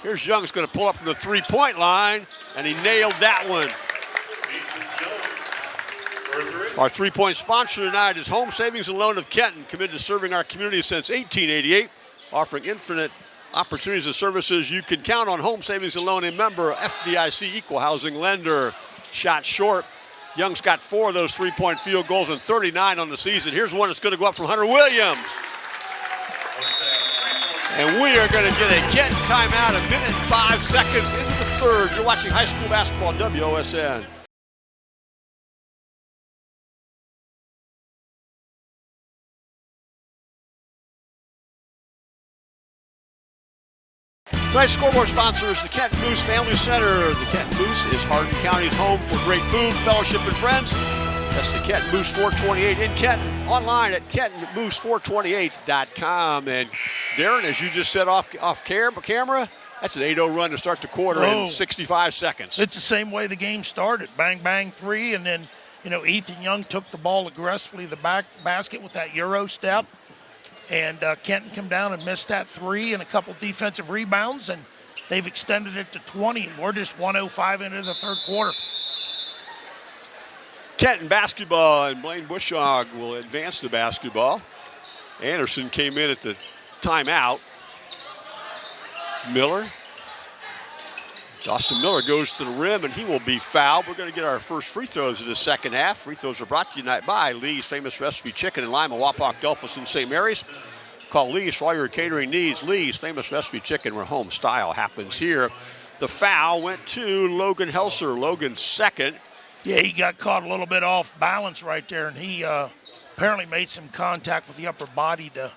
Here's Young's going to pull up from the three-point line, and he nailed that one. Our three-point sponsor tonight is Home Savings and Loan of Kenton, committed to serving our community since 1888, offering infinite opportunities and services. You can count on Home Savings and Loan, a member FDIC equal housing lender. Shot short. Young's got 4 of those three-point field goals and 39 on the season. Here's one that's going to go up from Hunter Williams. And we are going to get a Kenton timeout, 1 minute and 5 seconds into the third. You're watching high school basketball on WOSN. Tonight's scoreboard sponsor is the Kenton Moose Family Center. The Kenton Moose is Hardin County's home for great food, fellowship, and friends. That's the Kenton Moose 428 in Kenton. Online at KentonMoose428.com. And Darren, as you just said off camera, that's an 8-0 run to start the quarter in 65 seconds. It's the same way the game started. Bang, bang, 3, and then, Ethan Young took the ball aggressively to the back basket with that Euro step. And Kenton come down and missed that 3 and a couple defensive rebounds, and they've extended it to 20. And we're just 1:05 into the third quarter. Kenton basketball, and Blaine Bushog will advance the basketball. Anderson came in at the timeout. Miller. Dawson Miller goes to the rim, and he will be fouled. We're going to get our first free throws in the second half. Free throws are brought to you tonight by Lee's Famous Recipe Chicken in Lima, Wapak, Delphus, and St. Mary's. Call Lee's for all your catering needs. Lee's Famous Recipe Chicken, where home style happens here. The foul went to Logan Helser. Logan's second. Yeah, he got caught a little bit off balance right there, and he apparently made some contact with the upper body to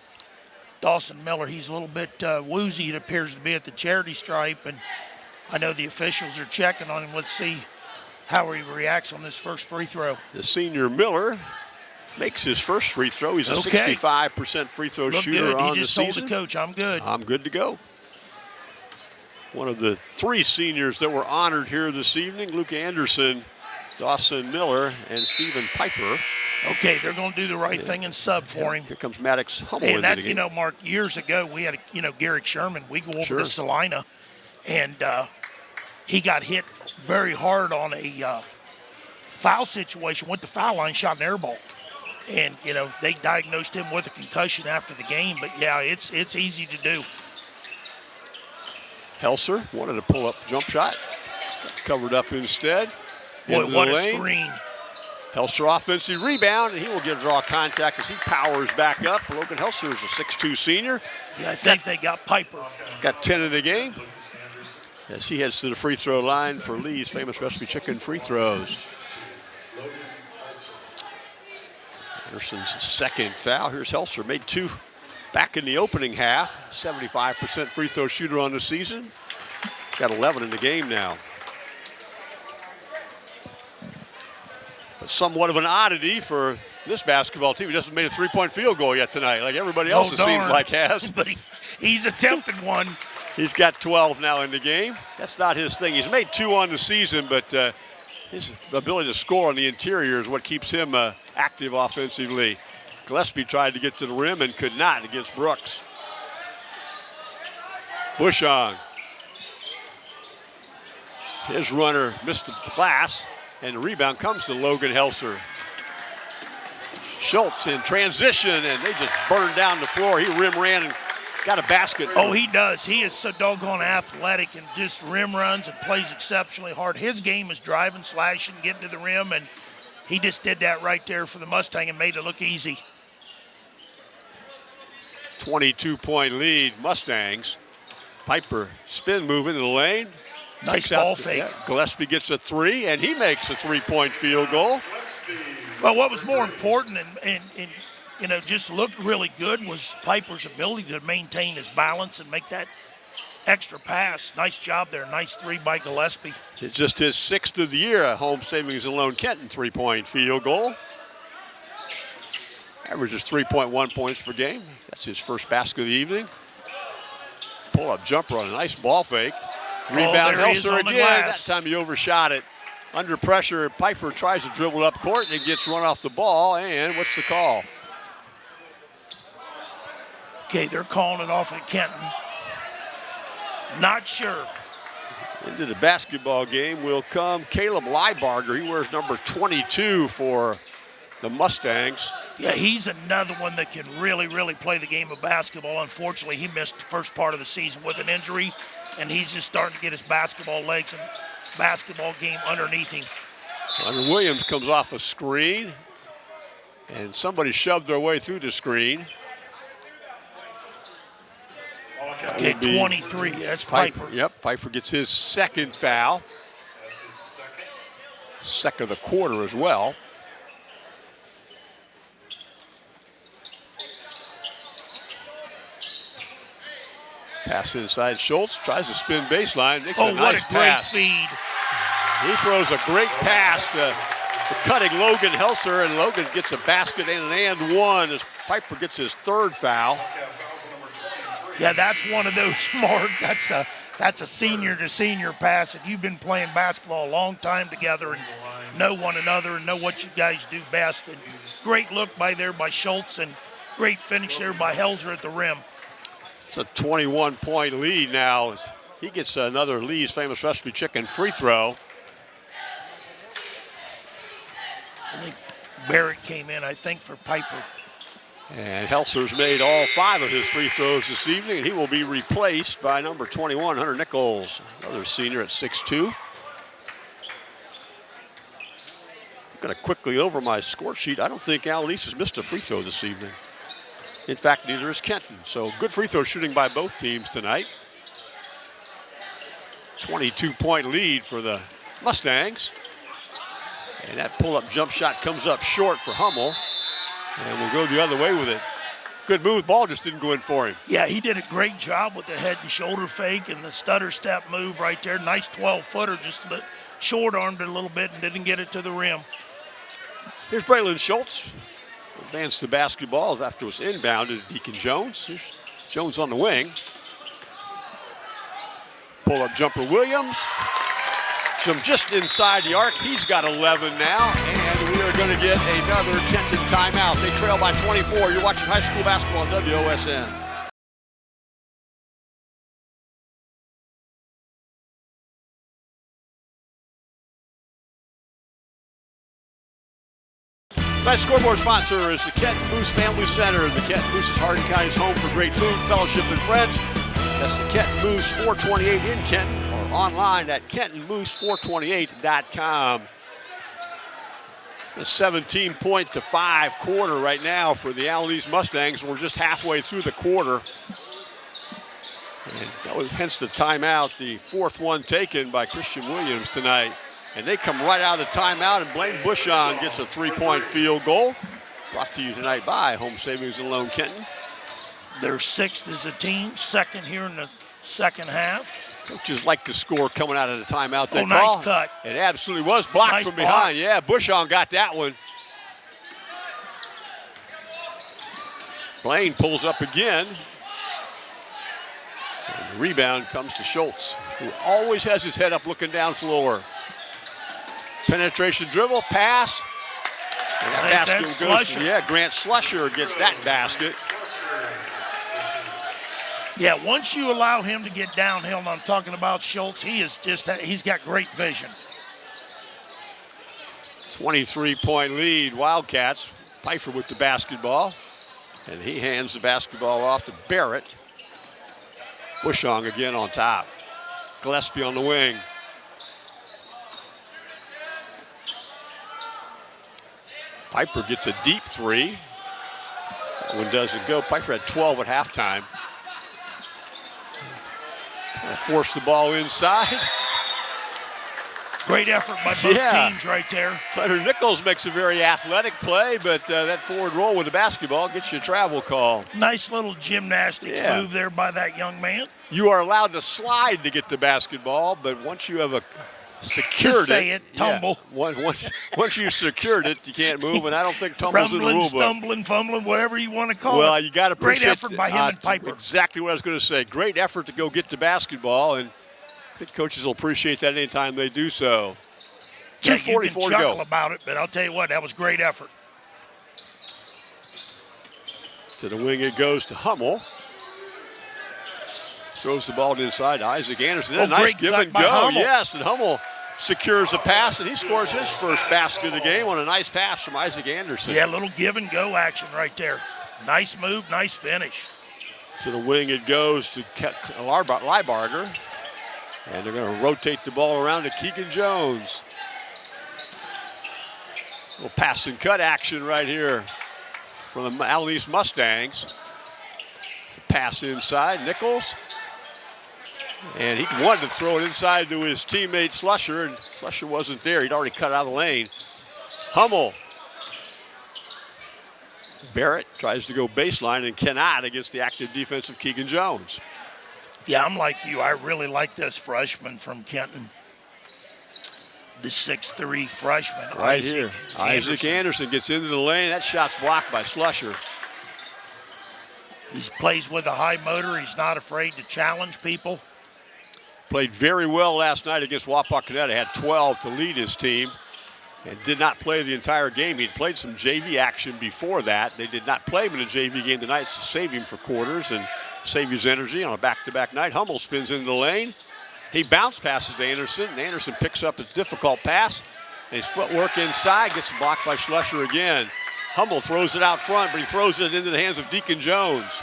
Dawson Miller. He's a little bit woozy, it appears to be, at the charity stripe, and I know the officials are checking on him. Let's see how he reacts on this first free throw. The senior Miller makes his first free throw. He's a 65% free throw shooter good. on he just the told season. The coach, I'm good. I'm good to go. One of the 3 seniors that were honored here this evening, Luke Anderson, Dawson Miller, and Stephen Piper. Okay, they're going to do the right thing and sub for him. Here comes Maddox Hummel. And that, Mark, years ago, we had, Garrick Sherman. We go over to Salina, and he got hit very hard on a foul situation, went to foul line, shot an air ball. And, they diagnosed him with a concussion after the game. But, yeah, it's easy to do. Helser wanted to pull up jump shot. Covered up instead. Boy, what a screen. Helser offensive rebound, and he will draw contact as he powers back up. Logan Helser is a 6'2 senior. Yeah, I think they got Piper. Got 10 in the game as he heads to the free throw line for Lee's Famous Recipe Chicken free throws. Anderson's second foul. Here's Helser, made 2 back in the opening half. 75% free throw shooter on the season. Got 11 in the game now. But somewhat of an oddity for this basketball team. He doesn't made a 3-point field goal yet tonight, like everybody else it seems like has. But he's attempted one. He's got 12 now in the game. That's not his thing. He's made 2 on the season, but his ability to score on the interior is what keeps him active offensively. Gillespie tried to get to the rim and could not against Brooks. Bushong. His runner missed the glass, and the rebound comes to Logan Helser. Schultz in transition, and they just burned down the floor. He rim ran and got a basket. Oh, he does. He is so doggone athletic and just rim runs and plays exceptionally hard. His game is driving, slashing, getting to the rim, and he just did that right there for the Mustang and made it look easy. 22-point lead, Mustangs. Piper spin move into the lane. Nice ball fake. Yeah, Gillespie gets a three, and he makes a three-point field goal. Well, what was more important and just looked really good was Piper's ability to maintain his balance and make that extra pass. Nice job there. Nice three by Gillespie. It's just his 6th of the year at Home Savings and Loan Kenton three-point field goal. Averages 3.1 points per game. That's his first basket of the evening. Pull-up jumper on a nice ball fake. Rebound, Helser again. That time he overshot it. Under pressure, Piper tries to dribble up court and gets run off the ball. And what's the call? Okay, they're calling it off at Kenton. Not sure. Into the basketball game will come Caleb Liebarger. He wears number 22 for the Mustangs. Yeah, he's another one that can really, really play the game of basketball. Unfortunately, he missed the first part of the season with an injury, and he's just starting to get his basketball legs and basketball game underneath him. Hunter Williams comes off a screen, and somebody shoved their way through the screen. Okay, 23, that's Piper. Yep, Piper gets his second foul. Second of the quarter as well. Pass inside, Schultz tries to spin baseline, makes a nice pass. What a great feed. He throws a great pass to cutting Logan Helser, and Logan gets a basket and an and one as Piper gets his third foul. Yeah, that's one of those, Mark. That's a senior to senior pass. If you've been playing basketball a long time together and know one another and know what you guys do best. And great look by Schultz and great finish there by Helser at the rim. It's a 21-point lead now. He gets another Lee's Famous Recipe Chicken free throw. I think Barrett came in, for Piper. And Helser's made all 5 of his free throws this evening, and he will be replaced by number 21, Hunter Nichols, another senior at 6'2". I'm going to quickly over my score sheet. I don't think Alanese has missed a free throw this evening. In fact, neither is Kenton. So good free throw shooting by both teams tonight. 22-point lead for the Mustangs. And that pull-up jump shot comes up short for Hummel. And we'll go the other way with it. Good move. Ball just didn't go in for him. Yeah, he did a great job with the head and shoulder fake and the stutter step move right there. Nice 12-footer, just short-armed it a little bit and didn't get it to the rim. Here's Braylon Schultz. Advanced the basketball after it was inbounded to Deacon Jones. Here's Jones on the wing. Pull-up jumper Williams. From just inside the arc, he's got 11 now, and we are going to get another Kenton timeout. They trail by 24. You're watching high school basketball on WOSN. Tonight's scoreboard sponsor is the Kenton Moose Family Center. The Kenton Moose is Hardin County's home for great food, fellowship, and friends. That's the Kenton Moose 428 in Kenton, or online at KentonMoose428.com. A 17-5 quarter right now for the Alanese Mustangs. We're just halfway through the quarter. And that was hence the timeout, the fourth one taken by Christian Williams tonight. And they come right out of the timeout, and Blaine Bushon gets a three-point field goal. Brought to you tonight by Home Savings and Loan Kenton. They're 6th as a team, second here in the second half. Coaches like to score coming out of the timeout. They nice cut. It absolutely was blocked nice from behind. Block. Yeah, Bushon got that one. Blaine pulls up again. And the rebound comes to Schultz, who always has his head up looking down floor. Penetration dribble, pass. And that basket goes to, Grant Slusher gets that basket. Yeah, once you allow him to get downhill, and I'm talking about Schultz, he's got great vision. 23-point lead, Wildcats. Pfeiffer with the basketball. And he hands the basketball off to Barrett. Bushong again on top. Gillespie on the wing. Piper gets a deep three. One doesn't go. Piper had 12 at halftime. Force the ball inside. Great effort by both teams right there. Hunter Nichols makes a very athletic play, but that forward roll with the basketball gets you a travel call. Nice little gymnastics move there by that young man. You are allowed to slide to get the basketball, but once you have secured tumble. Once you secured it, you can't move, and I don't think tumble's in the rule book. Stumbling, fumbling, whatever you want to call it. Well, you got to appreciate great effort by him and Piper. Exactly what I was going to say. Great effort to go get the basketball, and I think coaches will appreciate that anytime they do so. Yeah, you can chuckle about it, but I'll tell you what, that was great effort. To the wing it goes to Hummel. Throws the ball inside to Isaac Anderson. A nice give and go. Hummel. Yes, and Hummel secures a pass, and he scores his first basket of the game on a nice pass from Isaac Anderson. Yeah, a little give and go action right there. Nice move, nice finish. To the wing it goes to Leibarger. And they're going to rotate the ball around to Keegan Jones. A little pass and cut action right here from the Allen East Mustangs. Pass inside, Nichols. And he wanted to throw it inside to his teammate Slusher, and Slusher wasn't there. He'd already cut out of the lane. Hummel. Barrett tries to go baseline and cannot against the active defense of Keegan Jones. Yeah, I'm like you. I really like this freshman from Kenton. The 6'3" freshman. Right here. Isaac Anderson gets into the lane. That shot's blocked by Slusher. He plays with a high motor. He's not afraid to challenge people. Played very well last night against Wapakoneta. Had 12 to lead his team and did not play the entire game. He'd played some JV action before that. They did not play him in a JV game tonight to save him for quarters and save his energy on a back-to-back night. Hummel spins into the lane. He bounce passes to Anderson, and Anderson picks up a difficult pass. And his footwork inside gets blocked by Slusher again. Hummel throws it out front, but he throws it into the hands of Deacon Jones.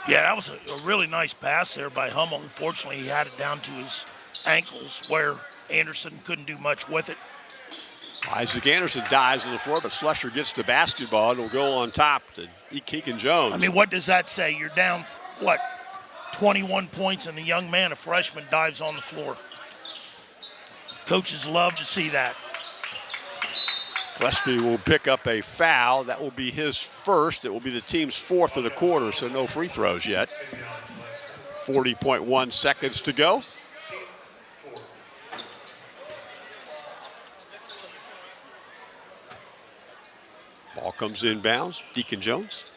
Yeah, that was a really nice pass there by Hummel. Unfortunately, he had it down to his ankles where Anderson couldn't do much with it. Isaac Anderson dives on the floor, but Slusher gets the basketball. It'll go on top to Keegan Jones. I mean, what does that say? You're down, 21 points, and the young man, a freshman, dives on the floor. Coaches love to see that. Gillespie will pick up a foul. That will be his first. It will be the team's fourth of the quarter, so no free throws yet. 40.1 seconds to go. Ball comes inbounds. Deacon Jones.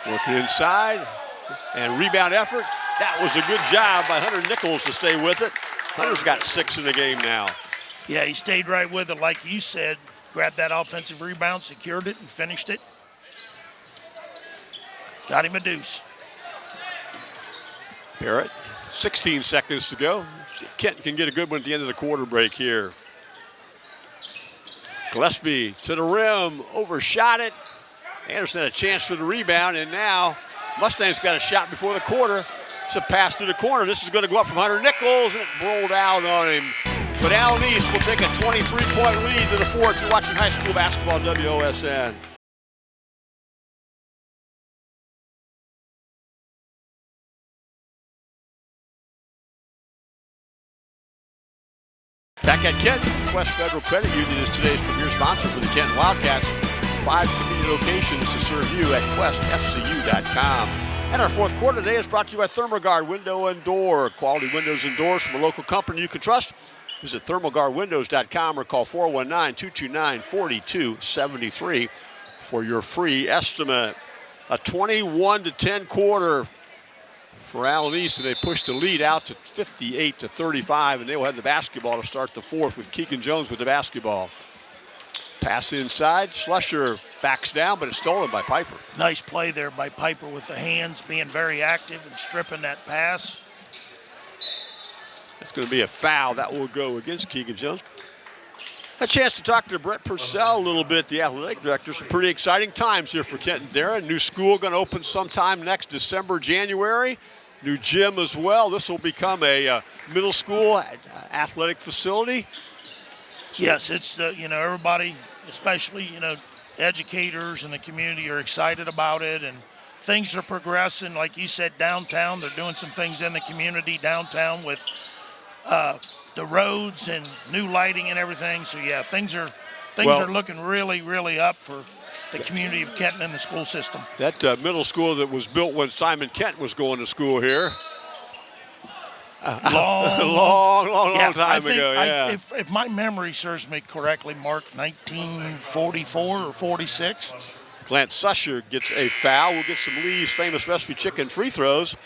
Working inside. And rebound effort. That was a good job by Hunter Nichols to stay with it. Hunter's got 6 in the game now. Yeah, he stayed right with it, like you said. Grabbed that offensive rebound, secured it, and finished it. Got him a deuce. Barrett, 16 seconds to go. See if Kenton can get a good one at the end of the quarter break here. Gillespie to the rim, overshot it. Anderson had a chance for the rebound, and now Mustangs got a shot before the quarter. It's a pass to the corner. This is going to go up from Hunter Nichols, and it rolled out on him. But Allen East will take a 23-point lead to the fourth. You're watching high school basketball on WOSN. Back at Kenton, West Federal Credit Union is today's premier sponsor for the Kenton Wildcats. 5 convenient locations to serve you at questfcu.com. And our fourth quarter today is brought to you by Thermogard Window and Door. Quality windows and doors from a local company you can trust. Visit thermogardwindows.com or call 419-229-4273 for your free estimate. A 21-10 quarter for Allen East, and they push the lead out to 58-35, and they will have the basketball to start the fourth with Keegan Jones with the basketball. Pass inside, Slusher backs down, but it's stolen by Piper. Nice play there by Piper with the hands, being very active and stripping that pass. That's going to be a foul. That will go against Keegan Jones. A chance to talk to Brett Purcell a little bit, the athletic director. Some pretty exciting times here for Kenton Darren. New school going to open sometime next December, January. New gym as well. This will become a middle school athletic facility. Yes, it's, everybody especially, educators and the community are excited about it, and things are progressing. Like you said, downtown, they're doing some things in the community downtown with the roads and new lighting and everything. So yeah, things are looking really, really up for the community of Kenton and the school system. That middle school that was built when Simon Kenton was going to school here. Long time ago, yeah. If my memory serves me correctly, Mark, 1944 or 46. Lance Susher gets a foul. We'll get some Lee's Famous Recipe Chicken free throws.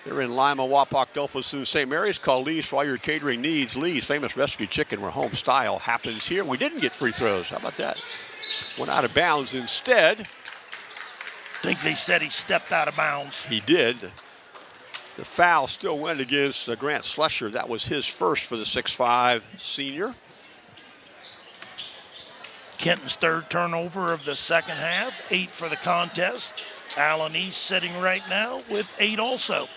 They're in Lima, Wapak, Delphos, St. Mary's. Call Lee's for all your catering needs. Lee's Famous Recipe Chicken, where home style happens here. We didn't get free throws. How about that? Went out of bounds instead. I think they said he stepped out of bounds. He did. The foul still went against Grant Slusher. That was his first for the 6'5" senior. Kenton's third turnover of the second half, 8 for the contest. Allen East sitting right now with 8 also.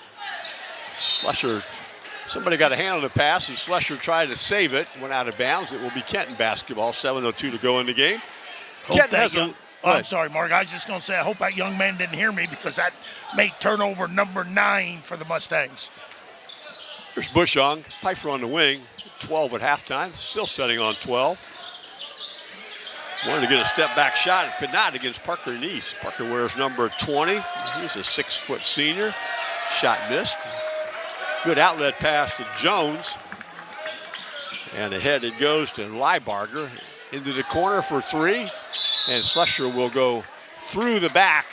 Slusher, somebody got a hand on the pass, and Slusher tried to save it, went out of bounds. It will be Kenton basketball, 7:02 to go in the game. I'm sorry, Mark. I was just going to say, I hope that young man didn't hear me, because that made turnover number 9 for the Mustangs. Here's Bushong, Piper on the wing, 12 at halftime, still setting on 12. Wanted to get a step-back shot, and could not against Parker Neese. Parker wears number 20. He's a 6-foot senior. Shot missed. Good outlet pass to Jones. And ahead it goes to Leibarger. Into the corner for 3. And Slusher will go through the back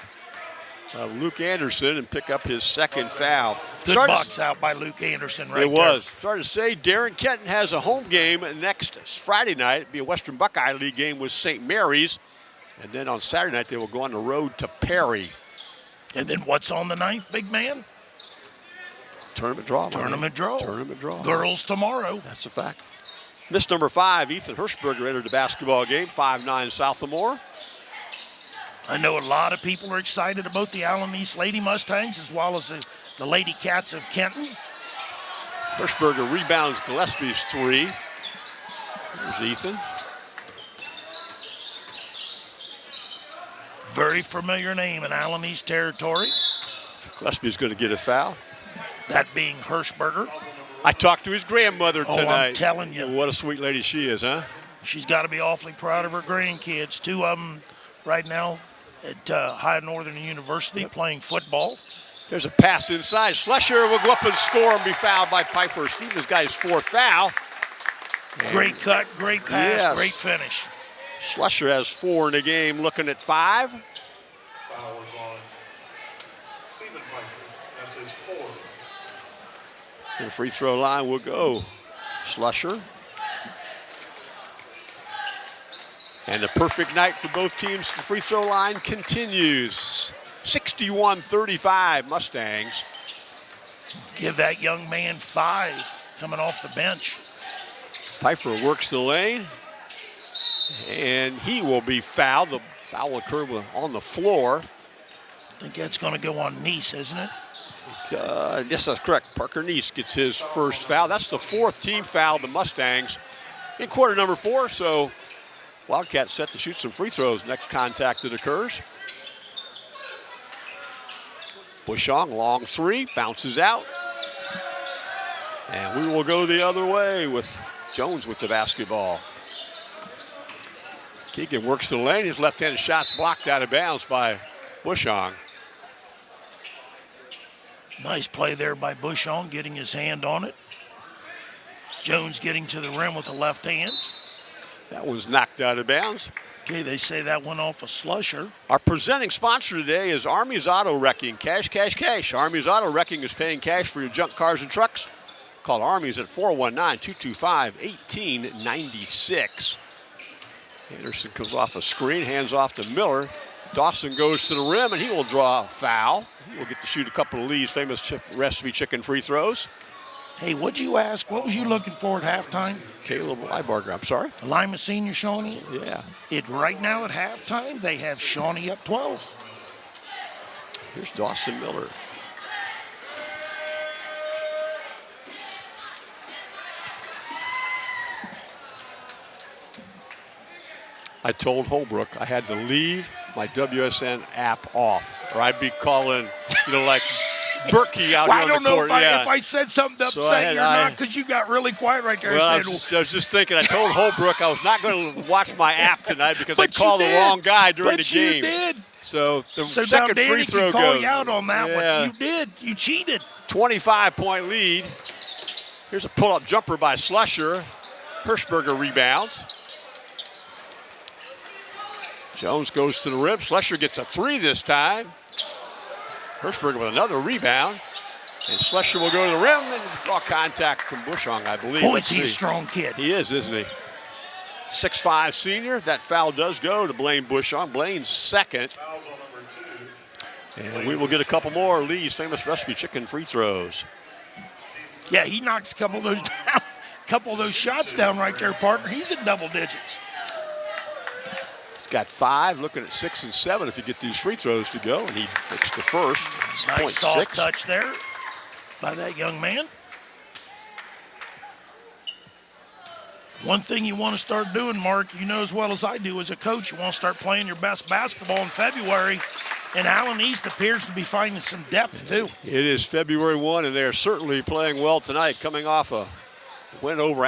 of Luke Anderson and pick up his second foul. Good box out by Luke Anderson right there. It was. Started to say, Darren Kenton has a home game next Friday night. It'll be a Western Buckeye League game with St. Mary's. And then on Saturday night, they will go on the road to Perry. And then what's on the 9th, big man? Tournament draw. Tournament draw. Tournament draw. Girls tomorrow. That's a fact. Miss number 5, Ethan Hirschberger, entered the basketball game, 5'9" sophomore. I know a lot of people are excited about the Allen East Lady Mustangs, as well as the Lady Cats of Kenton. Hirschberger rebounds Gillespie's 3. There's Ethan. Very familiar name in Allen East territory. Gillespie's going to get a foul. That being Hirschberger. I talked to his grandmother tonight. Oh, I'm telling you. What a sweet lady she is, huh? She's got to be awfully proud of her grandkids. 2 of them right now at High Northern University playing football. There's a pass inside. Slusher will go up and score and be fouled by Piper. Stevens got his 4th foul. Great cut, great pass, yes. Great finish. Slusher has 4 in the game, looking at 5. Foul is on Stephen Piper. That's his 4th. To the free throw line will go Slusher. And a perfect night for both teams. The free throw line continues. 61-35 Mustangs. Give that young man 5 coming off the bench. Piper works the lane. And he will be fouled. The foul will occur on the floor. I think that's going to go on Neese, isn't it? Yes, that's correct. Parker Neese gets his first foul. That's the 4th team foul of the Mustangs in quarter number 4. So Wildcats set to shoot some free throws next contact that occurs. Bushong, long 3, bounces out. And we will go the other way with Jones with the basketball. Keegan works the lane. His left-handed shot's blocked out of bounds by Bushong. Nice play there by Bushong, getting his hand on it. Jones getting to the rim with the left hand. That was knocked out of bounds. Okay, they say that went off a Slusher. Our presenting sponsor today is Army's Auto Wrecking. Cash, cash, cash. Army's Auto Wrecking is paying cash for your junk cars and trucks. Call Army's at 419-225-1896. Anderson comes off a screen, hands off to Miller. Dawson goes to the rim, and he will draw a foul. He will get to shoot a couple of Lee's Famous Recipe Chicken free throws. Hey, what'd you ask? What was you looking for at halftime? Caleb Leibarger, I'm sorry. Lima Senior Shawnee? Yeah. Right now at halftime, they have Shawnee up 12. Here's Dawson Miller. I told Holbrook I had to leave my WSN app off, or I'd be calling, like Berkey out well, here on the court. I don't know if I said something to upset you or not, because you got really quiet right there. Well, I was just thinking. I told Holbrook I was not going to watch my app tonight because I called the wrong guy during the game. You did. So the so second now free throw can call goes. You out on that yeah. one. You did. You cheated. 25-point lead. Here's a pull-up jumper by Slusher. Hirschberger rebounds. Jones goes to the rim. Slusher gets a three this time. Hirschberger with another rebound. And Slusher will go to the rim and draw contact from Bushong, I believe. Boy, is he a strong kid. He is, isn't he? 6'5" senior. That foul does go to Blaine Bushong. Blaine's second. Fouls on number 2. And we will get a couple more Lee's Famous Recipe Chicken free throws. Yeah, he knocks a couple of those down. A couple of those shots down right there, partner. He's in double digits. He's got 5, looking at 6 and 7 if you get these free throws to go, and he makes the first. Nice soft 0.6. touch there by that young man. One thing you want to start doing, Mark, you know as well as I do as a coach, you want to start playing your best basketball in February. And Allen East appears to be finding some depth, too. It is February 1, and they're certainly playing well tonight, coming off a win over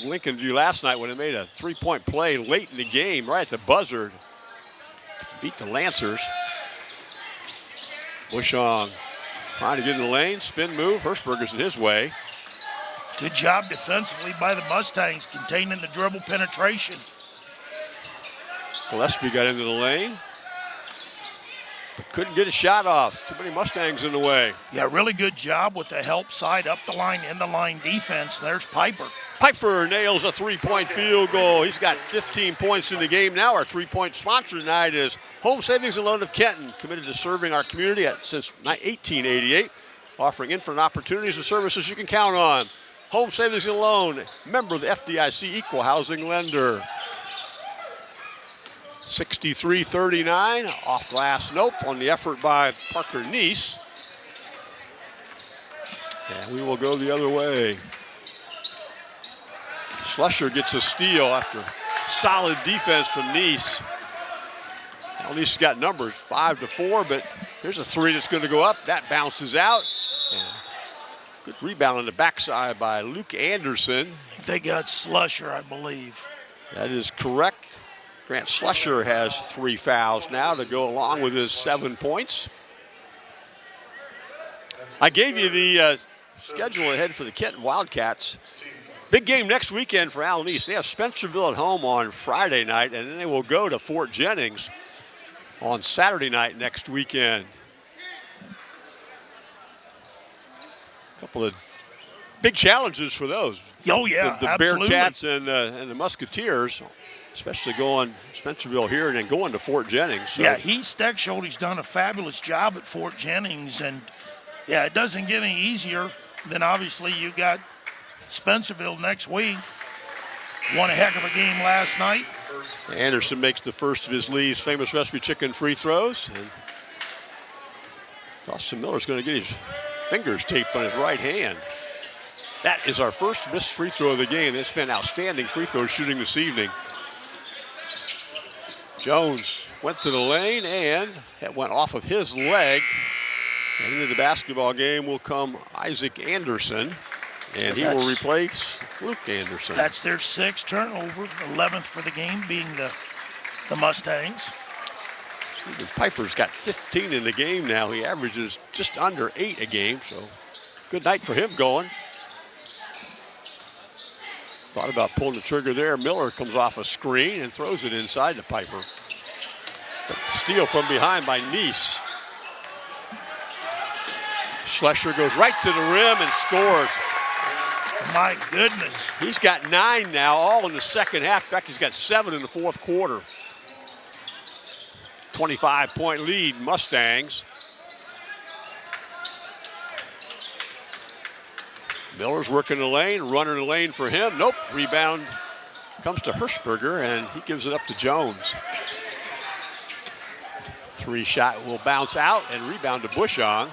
Lincoln View last night when they made a three-point play late in the game, right at the buzzer. Beat the Lancers. Bushong trying to get in the lane, spin move. Hirschberger's in his way. Good job defensively by the Mustangs, containing the dribble penetration. Gillespie got into the lane, but couldn't get a shot off. Too many Mustangs in the way. Yeah, really good job with the help side, up the line, in the line defense. There's Piper. Piper nails a three-point field goal. He's got 15 points in the game now. Our three-point sponsor tonight is Home Savings and Loan of Kenton, committed to serving our community since 1888, offering infinite opportunities and services you can count on. Home Savings and Loan, member of the FDIC Equal Housing Lender. 63-39, off glass, nope, on the effort by Parker Neese. And we will go the other way. Slusher gets a steal after solid defense from Neese. Well, Neese got numbers, 5-4, but here's a three that's going to go up. That bounces out. And good rebound on the backside by Luke Anderson. They got Slusher, I believe. That is correct. Grant Slusher has 3 fouls now to go along with his 7 points. I gave you the schedule ahead for the Kenton Wildcats. Big game next weekend for Allen East. They have Spencerville at home on Friday night, and then they will go to Fort Jennings on Saturday night next weekend. A couple of big challenges for those. Oh, yeah, the absolutely. Bearcats and the Musketeers, especially going Spencerville here and then going to Fort Jennings. So. Yeah, Heath Steckschulte done a fabulous job at Fort Jennings, and yeah, it doesn't get any easier. Then obviously you got Spencerville next week. Won a heck of a game last night. Anderson makes the first of his Lee's Famous Recipe Chicken free throws. And Dawson Miller's going to get his fingers taped on his right hand. That is our first missed free throw of the game. It's been outstanding free throw shooting this evening. Jones went to the lane, and it went off of his leg. And into the basketball game will come Isaac Anderson, and he will replace Luke Anderson. That's their 6th turnover, 11th for the game, being the Mustangs. Stephen Piper's got 15 in the game now. He averages just under 8 a game, so good night for him going. Thought about pulling the trigger there. Miller comes off a screen and throws it inside to Piper. But steal from behind by Neese. Schlescher goes right to the rim and scores. My goodness. He's got 9 now, all in the second half. In fact, he's got 7 in the fourth quarter. 25-point lead, Mustangs. Miller's working the lane, running the lane for him. Nope, rebound comes to Hirschberger, and he gives it up to Jones. 3 shot will bounce out and rebound to Bushong.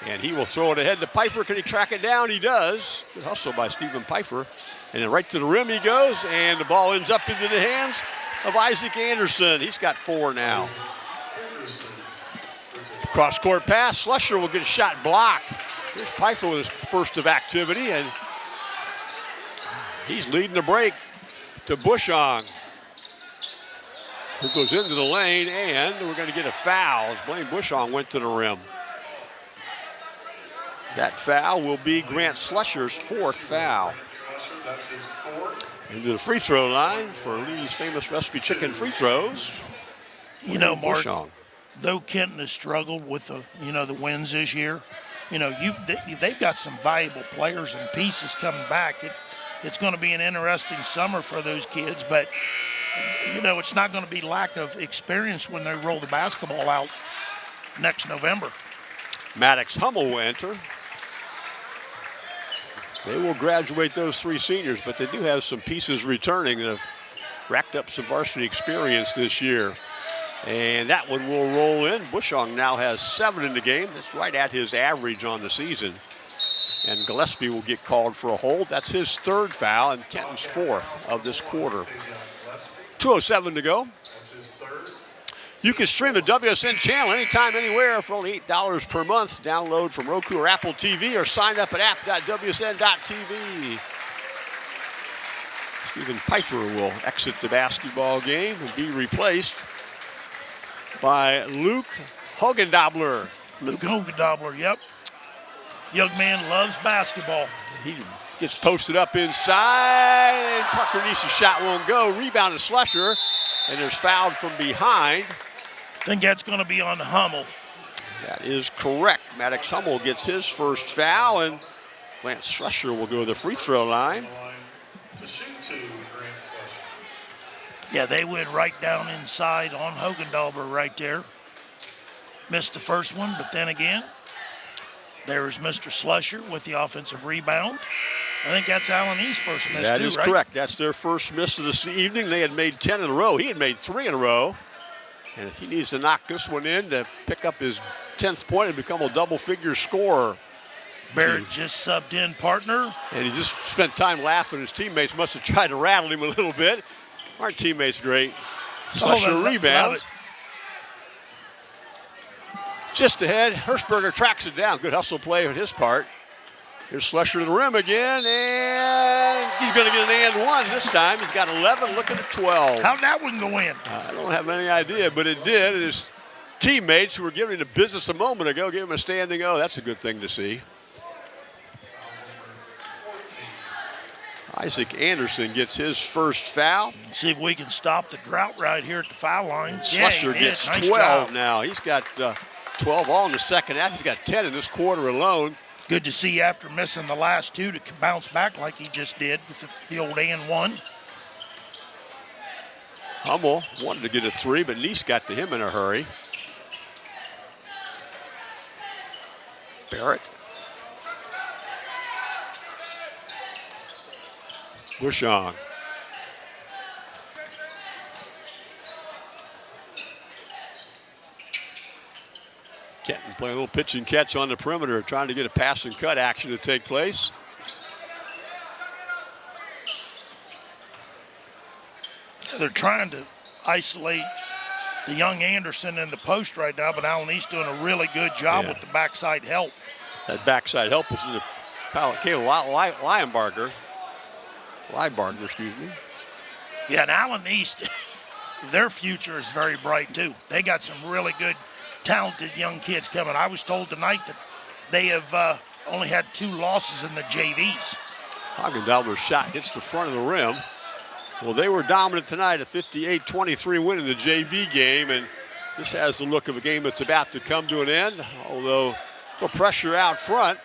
And he will throw it ahead to Piper. Can he track it down? He does. Good hustle by Stephen Piper. And then right to the rim he goes, and the ball ends up into the hands of Isaac Anderson. He's got 4 now. Cross-court pass. Slusher will get a shot blocked. Here's Pfeiffer with his first of activity, and he's leading the break to Bushong, who goes into the lane, and we're going to get a foul as Blaine Bushong went to the rim. That foul will be Grant Slusher's 4th foul. Into the free throw line for Lee's famous recipe chicken free throws. You know, Mark, Bushong. Though Kenton has struggled with the wins this year, they've got some valuable players and pieces coming back. It's going to be an interesting summer for those kids, but it's not going to be lack of experience when they roll the basketball out next November. Maddox Hummel will enter. They will graduate those 3 seniors, but they do have some pieces returning that have racked up some varsity experience this year. And that one will roll in. Bushong now has 7 in the game. That's right at his average on the season. And Gillespie will get called for a hold. That's his 3rd foul and Kenton's 4th of this quarter. 2:07 to go. You can stream the WSN channel anytime, anywhere for only $8 per month. Download from Roku or Apple TV or sign up at app.wsn.tv. Stephen Pfeiffer will exit the basketball game and be replaced by Luke Hogendobler. Luke Hogendobler, yep. Young man loves basketball. He gets posted up inside, and Parker Neese's shot won't go. Rebound to Slusher, and there's fouled from behind. I think that's going to be on Hummel. That is correct. Maddox Hummel gets his 1st foul, and Lance Slusher will go to the free throw line. Yeah, they went right down inside on Hogendobler right there. Missed the first one, but then again, there's Mr. Slusher with the offensive rebound. I think that's Allen East's first miss, That too, is right? correct. That's their first miss of this evening. They had made 10 in a row. He had made 3 in a row. And if he needs to knock this one in to pick up his 10th point and become a double-figure scorer. Barrett just subbed in, partner. And he just spent time laughing. His teammates must have tried to rattle him a little bit. Aren't teammates great? Slusher rebounds. Just ahead, Hirschberger tracks it down. Good hustle play on his part. Here's Slusher to the rim again, and he's going to get an and 1 this time. He's got 11, looking at 12. How'd that one go in? I don't have any idea, but it did. And his teammates who were giving him the business a moment ago gave him a standing O. That's a good thing to see. Isaac Anderson gets his 1st foul. Let's see if we can stop the drought right here at the foul line. Slusher gets nice 12 job. now. He's got 12 all in the second half. He's got 10 in this quarter alone. Good to see after missing the last 2 to bounce back like he just did with the old and 1. Hummel wanted to get a 3, but Neese got to him in a hurry. Barrett. Bushong. Kenton playing a little pitch and catch on the perimeter, trying to get a pass and cut action to take place. They're trying to isolate the young Anderson in the post right now, but Allen East doing a really good job with the backside help. That backside help was in the Caleb Linebarger, excuse me. Yeah, and Allen East, their future is very bright too. They got some really good, talented young kids coming. I was told tonight that they have only had 2 losses in the JVs. Hogendobler's shot hits the front of the rim. Well, they were dominant tonight, a 58-23 win in the JV game, and this has the look of a game that's about to come to an end, although a little pressure out front.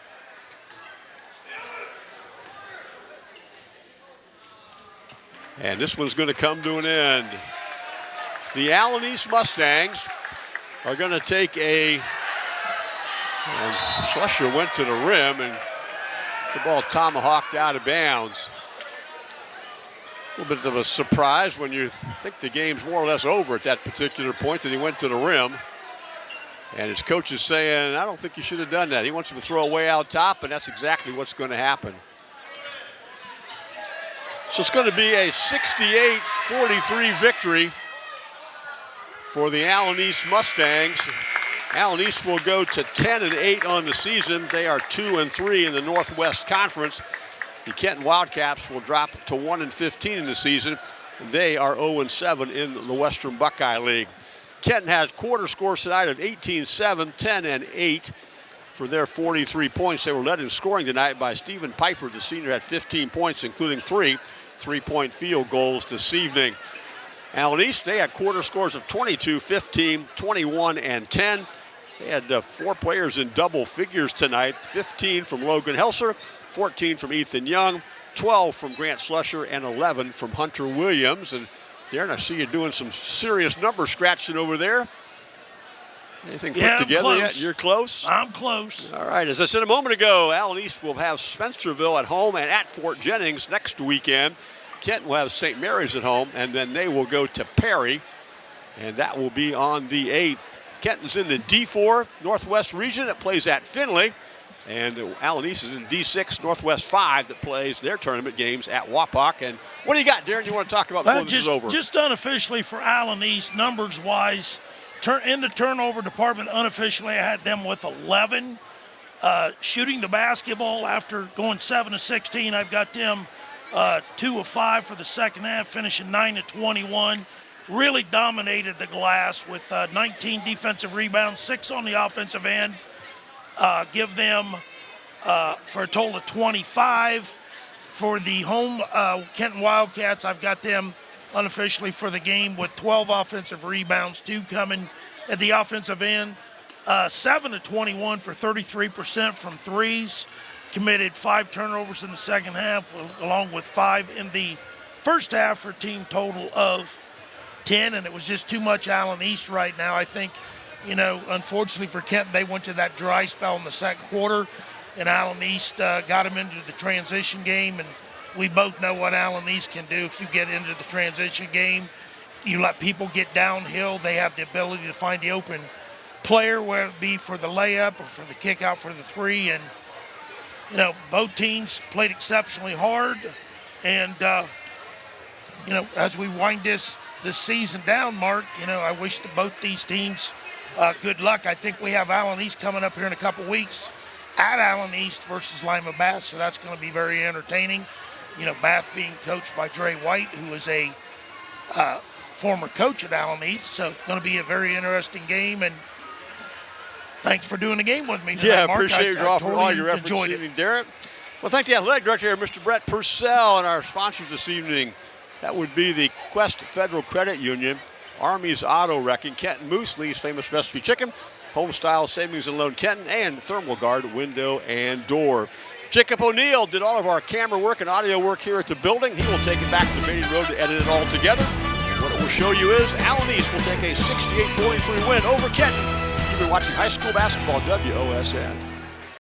And this one's going to come to an end. The Allen East Mustangs are going to take and Slusher went to the rim, and the ball tomahawked out of bounds. A little bit of a surprise when you think the game's more or less over at that particular point that he went to the rim. And his coach is saying, I don't think you should have done that. He wants him to throw away out top, and that's exactly what's going to happen. So it's going to be a 68-43 victory for the Allen East Mustangs. Allen East will go to 10-8 on the season. They are 2-3 in the Northwest Conference. The Kenton Wildcats will drop to 1-15 in the season. They are 0-7 in the Western Buckeye League. Kenton has quarter scores tonight of 18-7, 10-8 for their 43 points. They were led in scoring tonight by Stephen Piper. The senior had 15 points, including 3 three-point field goals this evening. Allen East, they had quarter scores of 22, 15, 21, and 10. They had 4 players in double figures tonight, 15 from Logan Helser, 14 from Ethan Young, 12 from Grant Slusher, and 11 from Hunter Williams. And Darren, I see you doing some serious number scratching over there. Anything put together yet? You're close? I'm close. All right, as I said a moment ago, Allen East will have Spencerville at home and at Fort Jennings next weekend. Kenton will have St. Mary's at home, and then they will go to Perry, and that will be on the 8th. Kenton's in the D4 Northwest region that plays at Findlay, and Allen East is in D6 Northwest 5 that plays their tournament games at Wapak. And what do you got, Darren, you want to talk about before this is over? Just unofficially for Allen East, numbers-wise, in the turnover department, unofficially, I had them with 11. Shooting the basketball after going 7 of 16, I've got them 2 of 5 for the second half, finishing 9 of 21. Really dominated the glass with 19 defensive rebounds, 6 on the offensive end. Give them for a total of 25. For the home Kenton Wildcats, I've got them unofficially for the game with 12 offensive rebounds, 2 coming at the offensive end. 7 of 21 for 33% from threes. Committed 5 turnovers in the second half, along with 5 in the first half for a team total of 10, and it was just too much Allen East right now. I think, unfortunately for Kenton, they went to that dry spell in the second quarter, and Allen East got them into the transition game, and we both know what Allen East can do if you get into the transition game. You let people get downhill, they have the ability to find the open player, whether it be for the layup or for the kick out for the 3, and both teams played exceptionally hard, and as we wind this season down, Mark, I wish to both these teams good luck. I think we have Allen East coming up here in a couple weeks at Allen East versus Lima Bath, so that's going to be very entertaining. Bath being coached by Dre White, who is a former coach at Allen East, so it's going to be a very interesting game, and thanks for doing the game with me tonight, Mark. Appreciate you offering all your efforts this evening, Darren. Well, thank the athletic director here, Mr. Brett Purcell, and our sponsors this evening. That would be the Quest Federal Credit Union, Army's Auto Wrecking, Kenton Moose, Lee's Famous Recipe Chicken, Homestyle Savings and Loan Kenton, and Thermal Guard Window and Door. Jacob O'Neill did all of our camera work and audio work here at the building. He will take it back to Main Road to edit it all together. And what it will show you is Allen East will take a 68-43 win over Kenton. You've been watching high school basketball, WOSN.